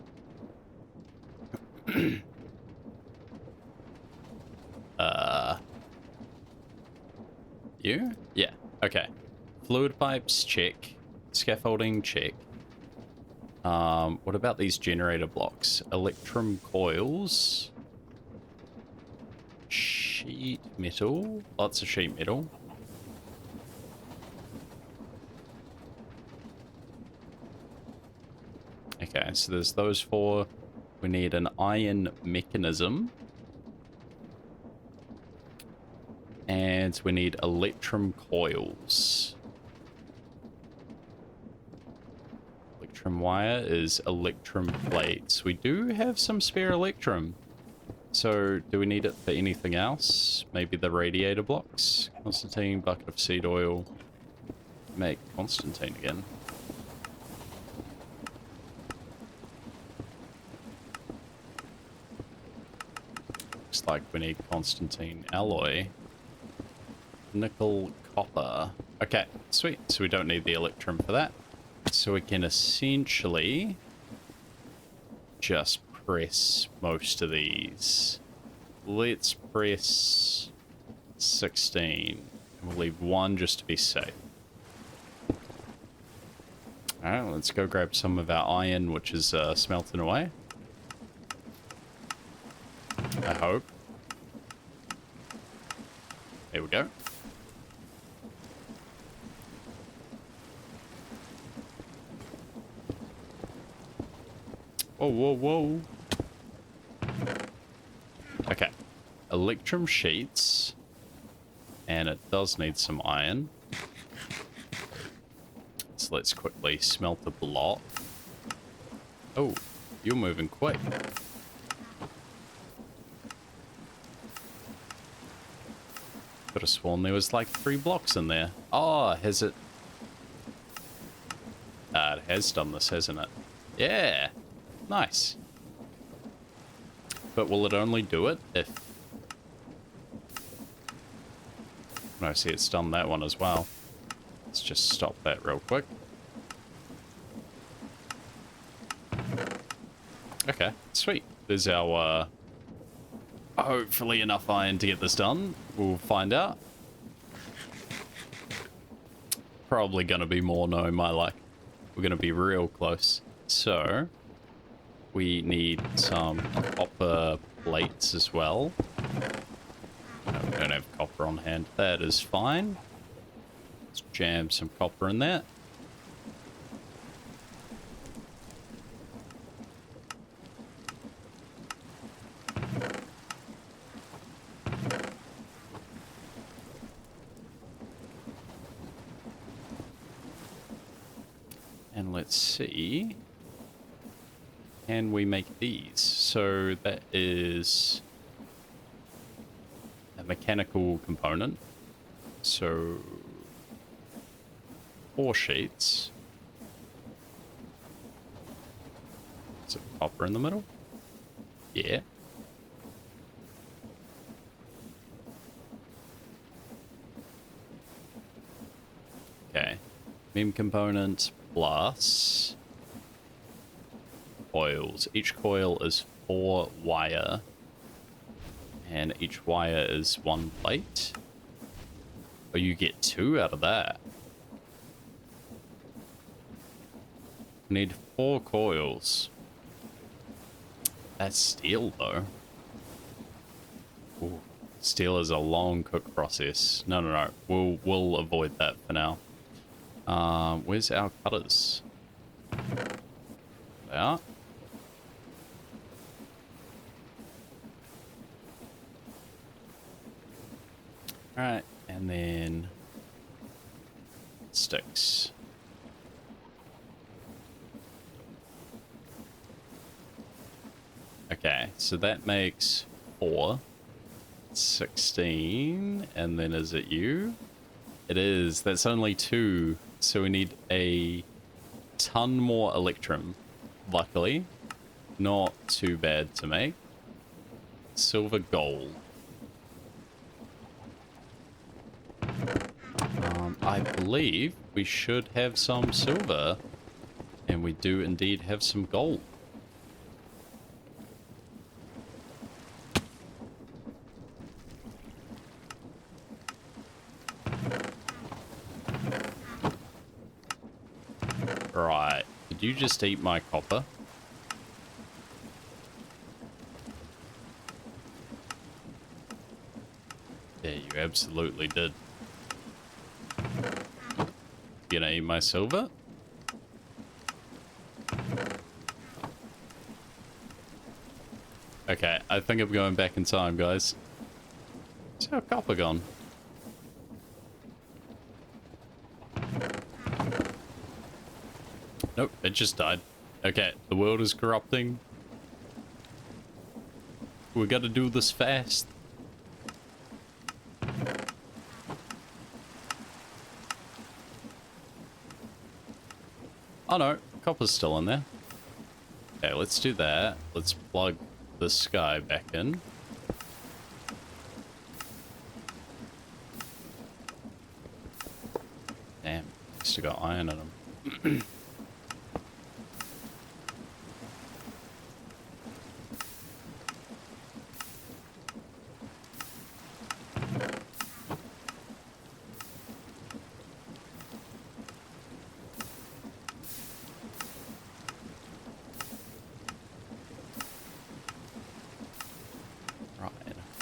You? Yeah, okay. Fluid pipes, check. Scaffolding, check. What about these generator blocks? Electrum coils. Sheet metal. Lots of sheet metal. Okay, so there's those 4. We need an iron mechanism. And we need electrum coils. electrum wire is electrum plates. We do have some spare electrum. So, do we need it for anything else? Maybe the radiator blocks? Constantine, bucket of seed oil. Make Constantine again. Looks like we need Constantine alloy. Nickel, copper. Okay, sweet. So we don't need the electrum for that. So we can essentially just press most of these. Let's press 16. And we'll leave one just to be safe. Alright, let's go grab some of our iron, which is smelting away. I hope. There we go. Whoa, whoa, whoa. Okay. Electrum sheets. And it does need some iron. So let's quickly smelt a block. Oh, you're moving quick. Could have sworn there was like 3 blocks in there. Oh, has it? It has done this, hasn't it? Yeah. Nice. But will it only do it if... No, see, it's done that one as well. Let's just stop that real quick. Okay, sweet. There's our, hopefully enough iron to get this done. We'll find out. Probably gonna be more, knowing my luck. We're gonna be real close. So, we need some copper plates as well. No, we don't have copper on hand. That is fine. Let's jam some copper in there. And let's see. Can we make these? So that is a mechanical component. So 4 sheets. Is it copper in the middle? Yeah. Okay. Mem component plus coils. Each coil is 4 wire. And each wire is 1 plate. Oh, you get 2 out of that. We need 4 coils. That's steel, though. Ooh, steel is a long cook process. No. We'll avoid that for now. Where's our cutters? They are. Alright, and then sticks. Okay, so that makes 4. 16, and then is it you? It is. That's only 2, so we need a ton more electrum. Luckily, not too bad to make. Silver gold. I believe we should have some silver, and we do indeed have some gold. Right, did you just eat my copper? Yeah, you absolutely did. You gonna eat my silver? Okay, I think I'm going back in time, guys. Where's our copper gone? Nope, it just died. Okay, the world is corrupting. We gotta do this fast. Oh no, copper's still in there. Okay, let's do that. Let's plug this guy back in. Damn, still got iron in him.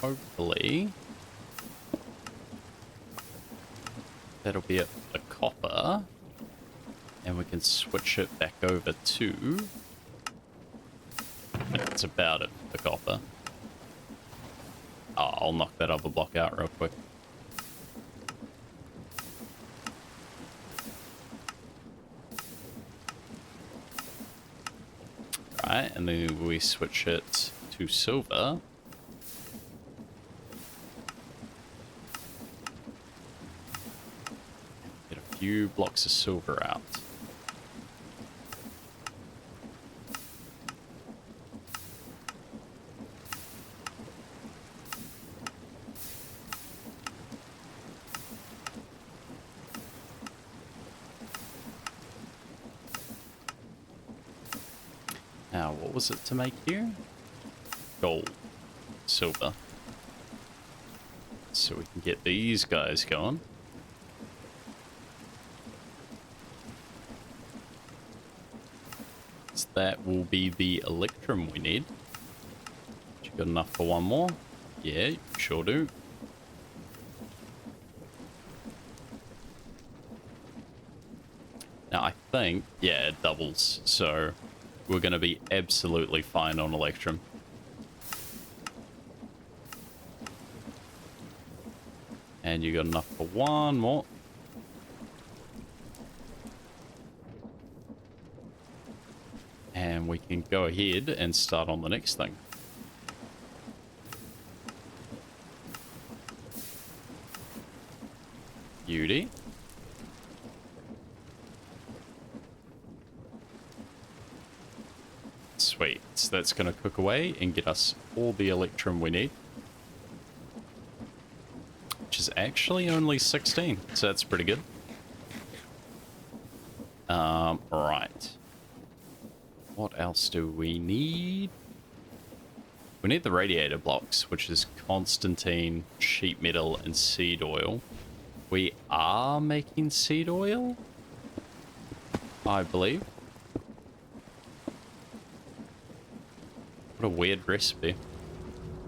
Hopefully that'll be it for the copper, and we can switch it back over to, that's about it for the copper. Oh, I'll knock that other block out real quick. Right, and then we switch it to silver. Few blocks of silver out. Now, what was it to make here? Gold, silver. So we can get these guys going. That will be the electrum we need. You got enough for one more? Yeah, you sure do. Now I think, yeah, it doubles, so we're going to be absolutely fine on electrum. And you got enough for one more. And we can go ahead and start on the next thing. Beauty. Sweet. So that's going to cook away and get us all the electrum we need. Which is actually only 16, so that's pretty good. Right. What else do we need? We need the radiator blocks, which is Constantine, sheet metal, and seed oil. We are making seed oil, I believe. What a weird recipe.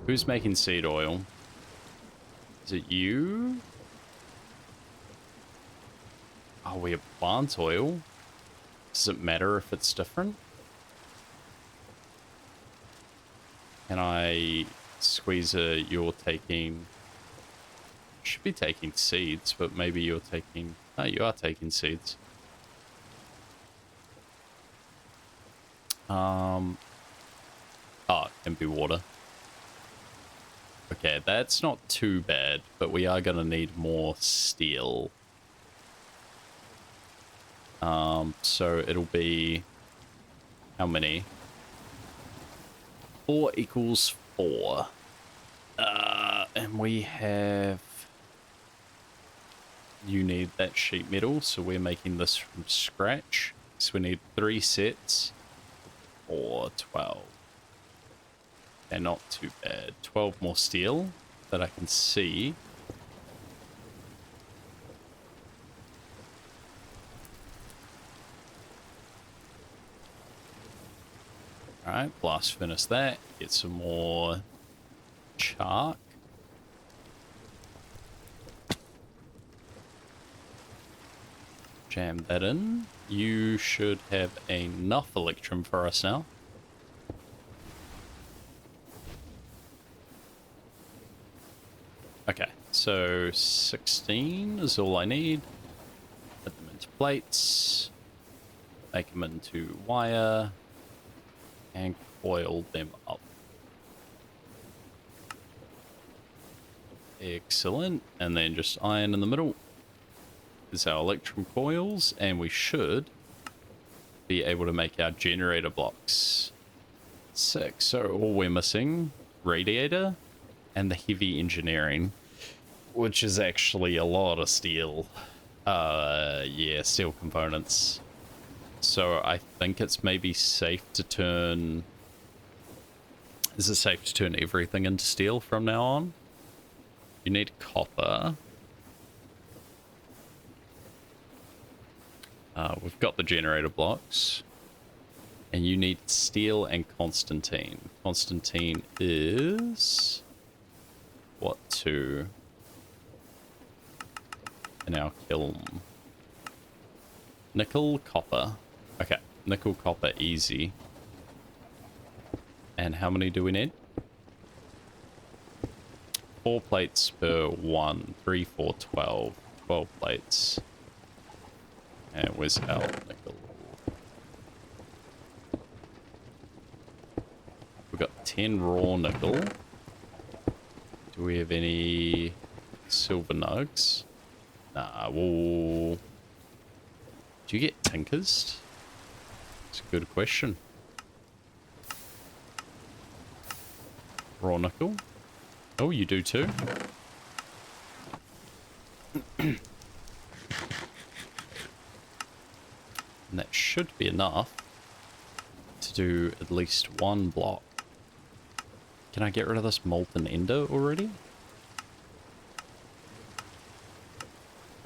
Who's making seed oil? Is it you? Oh, we have plant oil. Does it matter if it's different? Can I squeeze a, you're taking, should be taking seeds, but maybe you're taking, no, you are taking seeds. Oh, it can be water. Okay, that's not too bad, but we are gonna need more steel. So it'll be, how many? 4 equals 4. And we have, you need that sheet metal, so we're making this from scratch. So we need 3 sets, or 12. They're not too bad. 12 more steel that I can see. Alright, blast furnace that. Get some more chark. Jam that in. You should have enough electrum for us now. Okay, so 16 is all I need. Put them into plates. make them into wire and coil them up. Excellent. And then just iron in the middle is our electrum coils, and we should be able to make our generator blocks. Sick. So all we're missing, radiator and the heavy engineering, which is actually a lot of steel. Yeah, steel components. So I think it's maybe safe to turn... Is it safe to turn everything into steel from now on? You need copper. We've got the generator blocks. And you need steel and Constantine. Constantine is... what, 2? In our kiln. Nickel, copper. Okay, nickel, copper, easy. And how many do we need? 4 plates per 1. 3, 4, 12. 12 plates. And where's our nickel? We've got 10 raw nickel. Do we have any silver nugs? Nah, whoa. Do you get tinkers? It's a good question. Raw nickel? Oh, you do too? And that should be enough to do at least 1 block. Can I get rid of this molten ender already?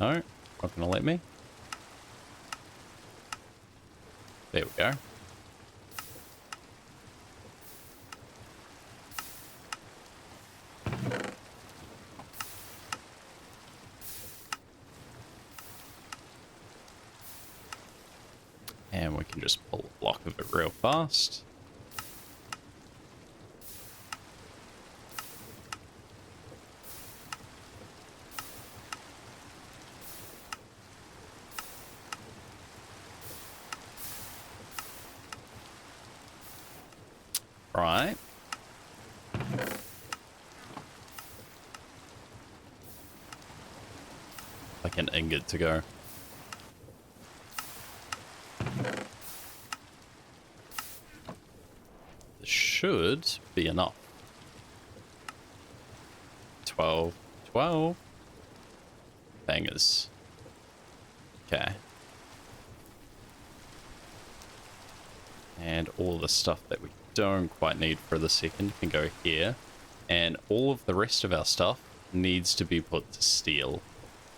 No, not gonna let me. There we go. And we can just pull a block of it real fast. Right. Like an ingot to go. This should be enough. 12. 12. Bangers. Okay. And all the stuff that we don't quite need for the second can go here. And all of the rest of our stuff needs to be put to steel.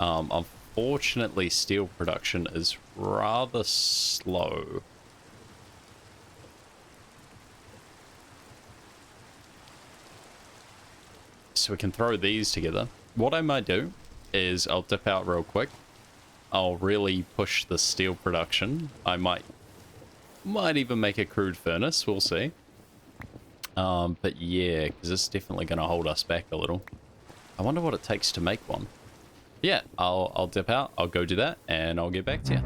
Unfortunately, steel production is rather slow. So we can throw these together. What I might do is I'll dip out real quick. I'll really push the steel production. I might even make a crude furnace. We'll see. But yeah, because it's definitely going to hold us back a little. I wonder what it takes to make one. Yeah, I'll dip out. I'll go do that, and I'll get back to you.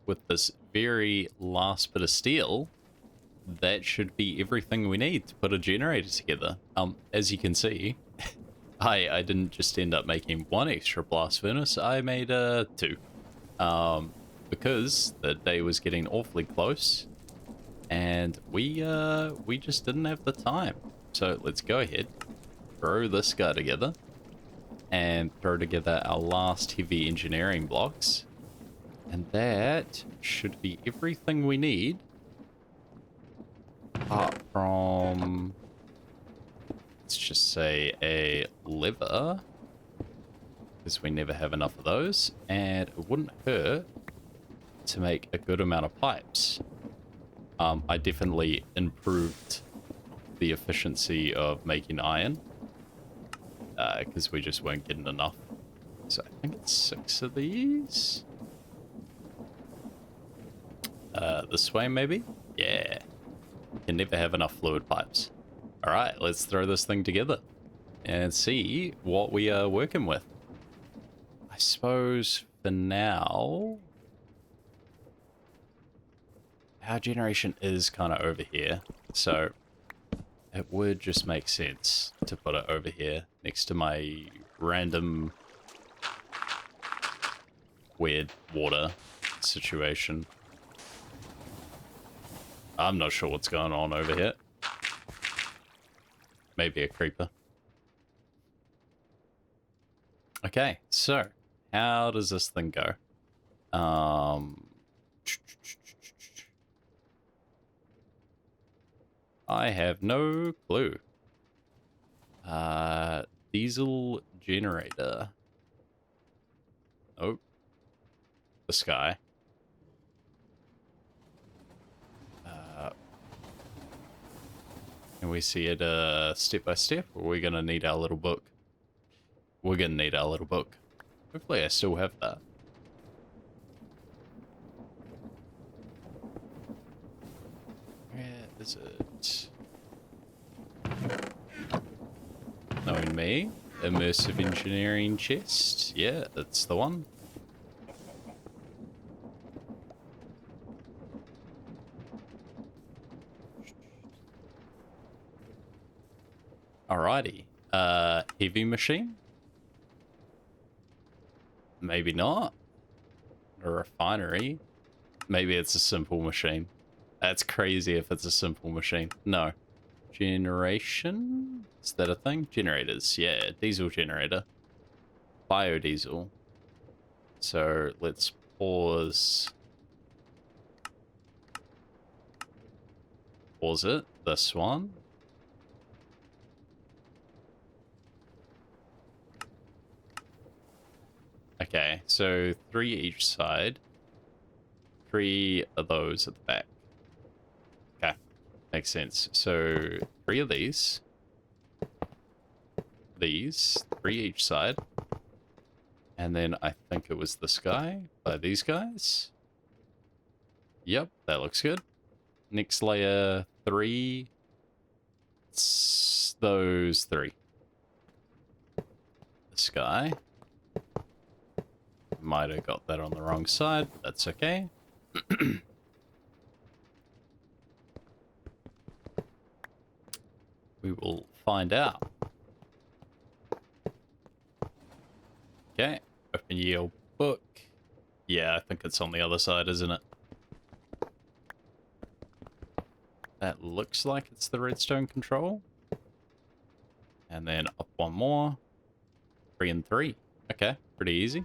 With this very last bit of steel, that should be everything we need to put a generator together. As you can see, I didn't just end up making one extra blast furnace, I made two. Because the day was getting awfully close, and we just didn't have the time. So let's go ahead, throw this guy together, and throw together our last heavy engineering blocks. And that should be everything we need, apart from, let's just say, a lever, because we never have enough of those, and it wouldn't hurt to make a good amount of pipes. I definitely improved the efficiency of making iron, because we just weren't getting enough. So I think it's 6 of these. This way maybe? Yeah. Can never have enough fluid pipes. Alright, let's throw this thing together and see what we are working with. I suppose for now, our generation is kind of over here, so it would just make sense to put it over here next to my random weird water situation. I'm not sure what's going on over here. Maybe a creeper. Okay, so how does this thing go? I have no clue. Diesel generator. Oh, the sky. Can we see it step by step, or are we gonna need our little book? We're gonna need our little book. Hopefully I still have that. Where is it? Knowing me, immersive engineering chest. Yeah, that's the one. Alrighty. Heavy machine? Maybe not. A refinery? Maybe it's a simple machine. That's crazy if it's a simple machine. No. Generation? Is that a thing? Generators. Yeah, diesel generator. Biodiesel. So let's pause. Pause it. This one. Okay, so 3 each side. 3 of those at the back. Okay, makes sense. So 3 of these. These, 3 each side. And then I think it was this guy by these guys. Yep, that looks good. Next layer, 3. It's those 3. This guy. Might have got that on the wrong side, but that's okay. We will find out. Okay, open your book. Yeah, I think it's on the other side, isn't it? That looks like it's the redstone control. And then up one more. 3 and 3. Okay, pretty easy.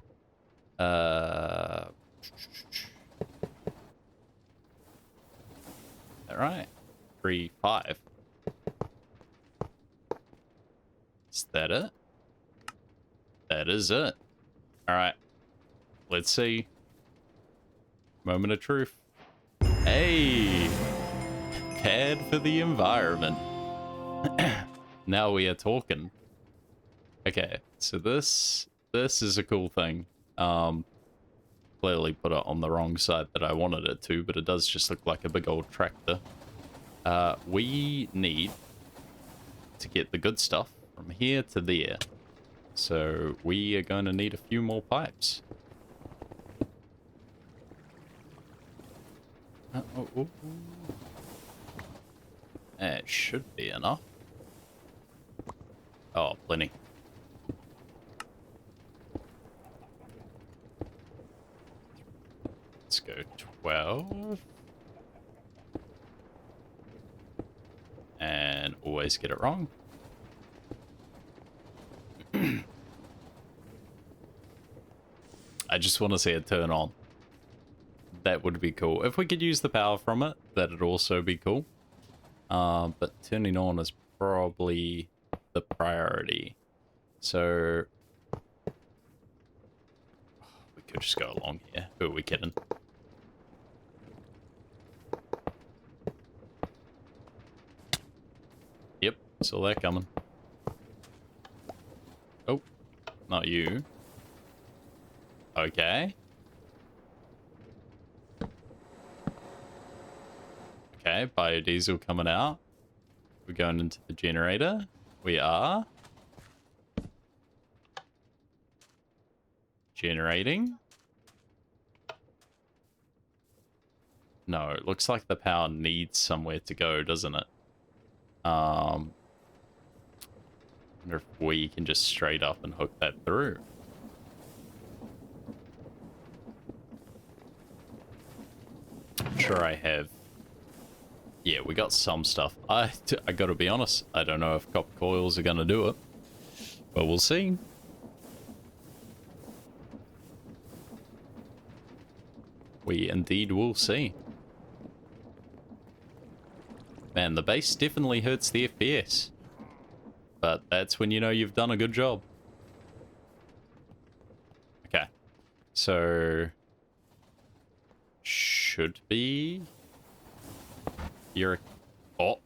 Alright. 3, 5. Is that it? That is it. Alright. Let's see. Moment of truth. Hey! Pad for the environment. Now we are talking. Okay, so this is a cool thing. Clearly put it on the wrong side that I wanted it to, but it does just look like a big old tractor. We need to get the good stuff from here to there. So we are going to need a few more pipes. That should be enough. Oh, plenty. 12. And always get it wrong. I just want to see it turn on. That would be cool. If we could use the power from it, that'd also be cool. But turning on is probably the priority. So we could just go along here. Who are we kidding? Yep, saw that coming. Oh, not you. Okay. Okay, biodiesel coming out. We're going into the generator. We are. Generating. No, it looks like the power needs somewhere to go, doesn't it? Wonder if we can just straight up and hook that through. I'm sure I have. Yeah, we got some stuff. I gotta be honest, I don't know if copper coils are gonna do it, but we'll see. We indeed will see. Man, the base definitely hurts the FPS. But that's when you know you've done a good job. Okay. So should be you're oh,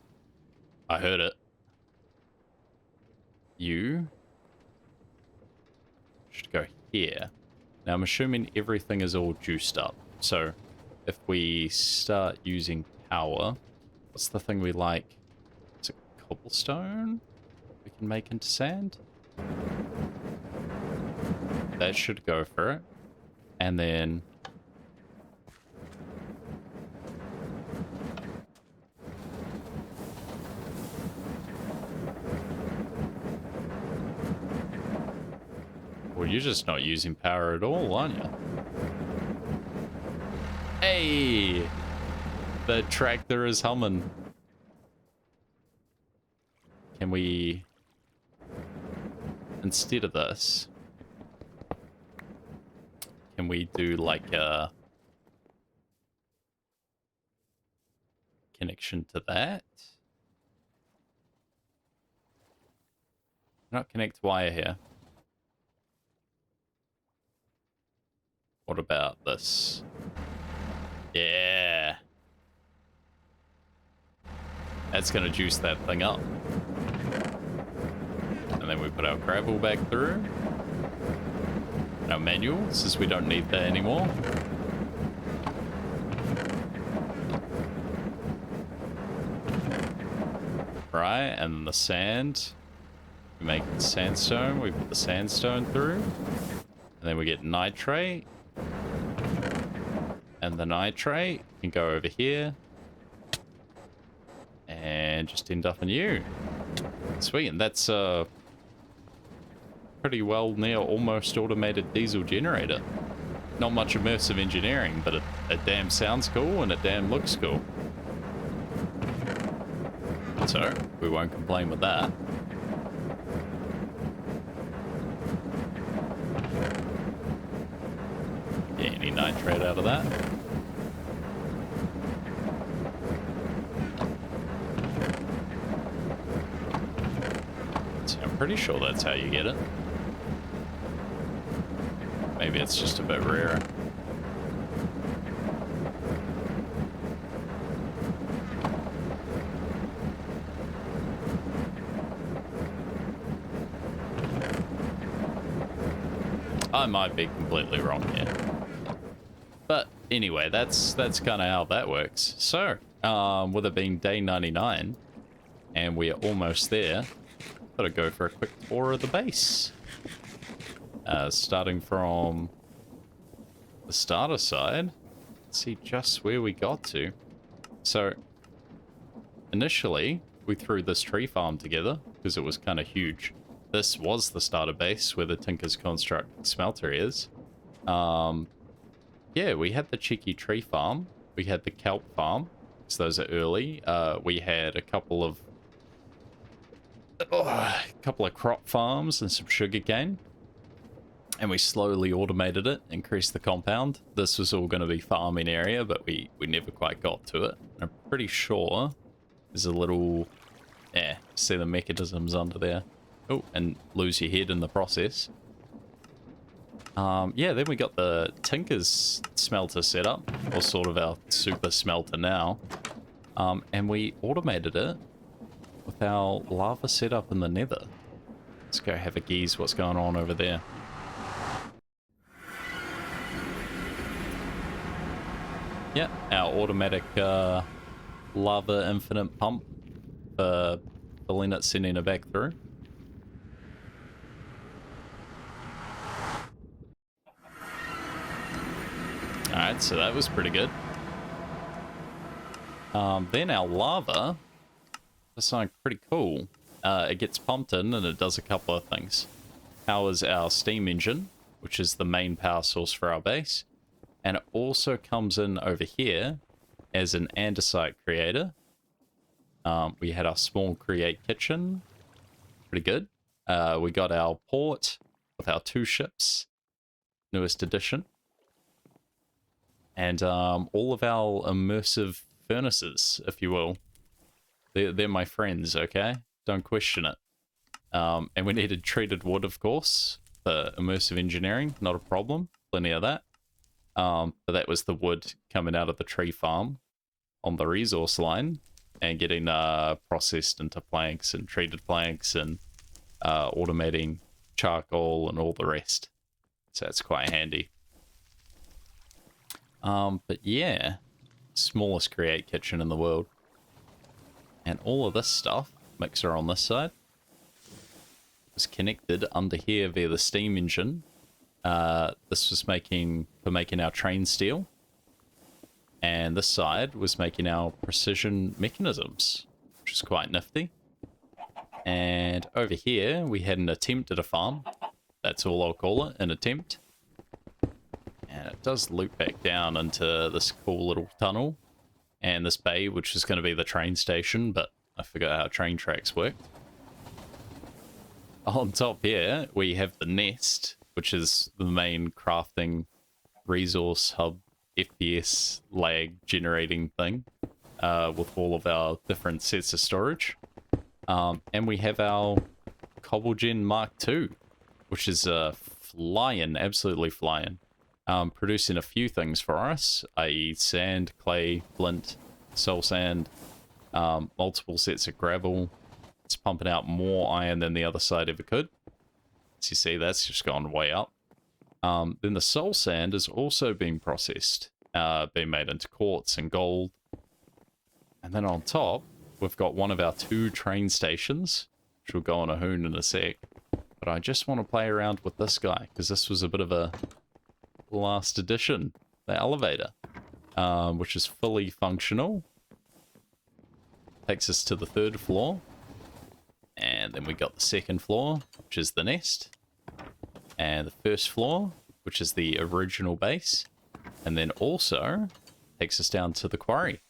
I heard it. You should go here. Now I'm assuming everything is all juiced up. So if we start using power, what's the thing we like? Is it cobblestone? We can make into sand? That should go for it. And then well, you're just not using power at all, aren't you? Hey! The tractor is humming. Can we, instead of this, can we do like a connection to that? Not connect wire here. What about this? Yeah. That's going to juice that thing up. And then we put our gravel back through. Our manual, since we don't need that anymore. Right, and the sand. We make sandstone, we put the sandstone through. And then we get nitrate. And the nitrate can go over here. And just end up in you. Sweet, and that's pretty well near almost automated diesel generator. Not much immersive engineering, but it damn sounds cool and it damn looks cool. So, we won't complain with that. Get any nitrate out of that. So I'm pretty sure that's how you get it. Maybe it's just a bit rarer. I might be completely wrong here. But anyway, that's kind of how that works. So, with it being day 99, and we are almost there, gotta go for a quick tour of the base. Starting from the starter side, let's see just where we got to. So, initially, we threw this tree farm together because it was kind of huge. This was the starter base where the Tinker's Construct smelter is. yeah, we had the cheeky tree farm. We had the kelp farm. So those are early. We had a couple of crop farms and some sugarcane. And we slowly automated it, increased the compound. This was all going to be farming area, but we never quite got to it. I'm pretty sure there's a little... Yeah, see the mechanisms under there. Oh, and lose your head in the process. Yeah, then we got the Tinker's smelter set up, or sort of our super smelter now. And we automated it with our lava setup in the nether. Let's go have a gaze what's going on over there. Yeah, our automatic lava infinite pump for filling it, sending it back through. Alright, so that was pretty good. Then our lava, that's something pretty cool. It gets pumped in and it does a couple of things. Powers our steam engine, which is the main power source for our base. And it also comes in over here as an andesite creator. We had our small create kitchen. Pretty good. We got our port with our 2 ships. Newest edition. And all of our immersive furnaces, if you will. They're my friends, okay? Don't question it. And we needed treated wood, of course, for immersive engineering. Not a problem. Plenty of that. But that was the wood coming out of the tree farm on the resource line and getting processed into planks and treated planks and automating charcoal and all the rest. So that's quite handy. But yeah, smallest create kitchen in the world. And all of this stuff, mixer on this side, was connected under here via the steam engine. This was making our train steel, and this side was making our precision mechanisms, which is quite nifty. And over here we had an attempt at a farm. That's all I'll call it, an attempt. And it does loop back down into this cool little tunnel and this bay, which is going to be the train station, but I forgot how train tracks work. On top here we have the nest, which is the main crafting resource hub FPS lag generating thing, with all of our different sets of storage. And we have our Cobblegen Mark II, which is flying, absolutely flying. Producing a few things for us, i.e. sand, clay, flint, soul sand, multiple sets of gravel. It's pumping out more iron than the other side ever could. As you see, that's just gone way up. Then the soul sand is also being processed, being made into quartz and gold. And then on top, we've got one of our 2 train stations, which will go on a hoon in a sec. But I just want to play around with this guy, because this was a bit of a last edition, the elevator, which is fully functional. Takes us to the 3rd floor. And then we got the 2nd floor, which is the nest. And the 1st floor, which is the original base. And then also takes us down to the quarry,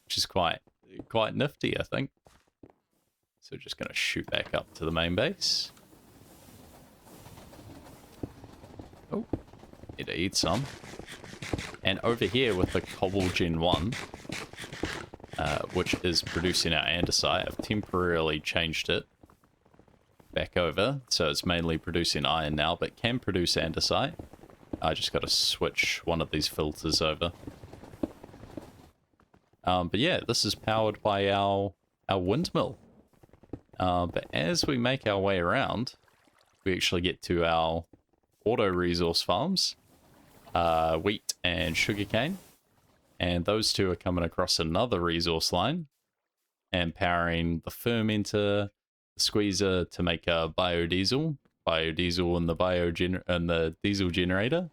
which is quite nifty, I think. So just going to shoot back up to the main base. Oh, need to eat some. And over here with the Cobblegen 1, which is producing our andesite, I've temporarily changed it back over, so it's mainly producing iron now, but can produce andesite. I just got to switch one of these filters over. But yeah, this is powered by our windmill. But as we make our way around, we actually get to our auto resource farms, wheat and sugarcane, and those 2 are coming across another resource line and powering the fermenter, the squeezer to make a biodiesel and the diesel generator,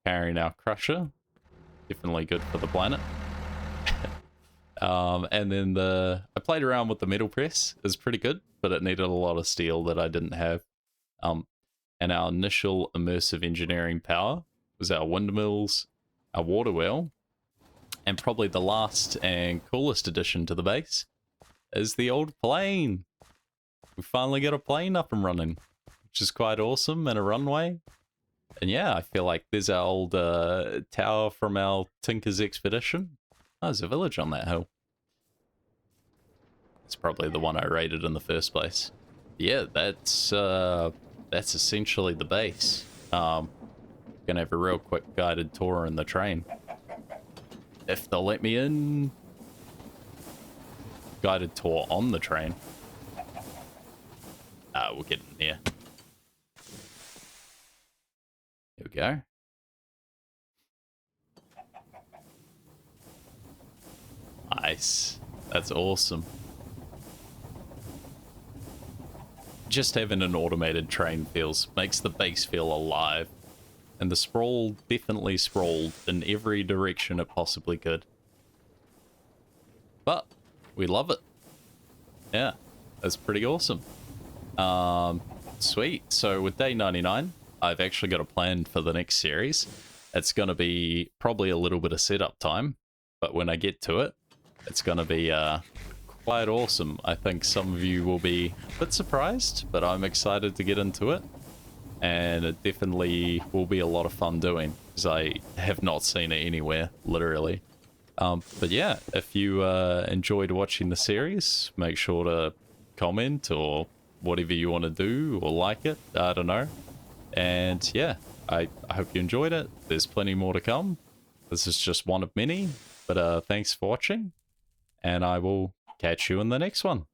powering our crusher, definitely good for the planet. And then I played around with the metal press. It's pretty good, but it needed a lot of steel that I didn't have. And our initial immersive engineering power was our windmills, a water wheel. And probably the last and coolest addition to the base is the old plane. We finally got a plane up and running, which is quite awesome, and a runway. And yeah, I feel like there's our old tower from our Tinker's expedition. Oh, there's a village on that hill. It's probably the one I raided in the first place. Yeah, that's essentially the base. Gonna have a real quick guided tour in the train. If they'll let me in. Guided tour on the train. We'll get in there. Here we go. Nice. That's awesome. Just having an automated train makes the base feel alive. And the sprawl definitely sprawled in every direction it possibly could. But we love it. Yeah, that's pretty awesome. Sweet. So with day 99, I've actually got a plan for the next series. It's going to be probably a little bit of setup time, but when I get to it, it's going to be quite awesome. I think some of you will be a bit surprised, but I'm excited to get into it. And it definitely will be a lot of fun doing, because I have not seen it anywhere, literally. But yeah, if you enjoyed watching the series, make sure to comment or whatever you want to do, or like it, I don't know. And yeah, I hope you enjoyed it. There's plenty more to come. This is just one of many, but thanks for watching, and I will catch you in the next one.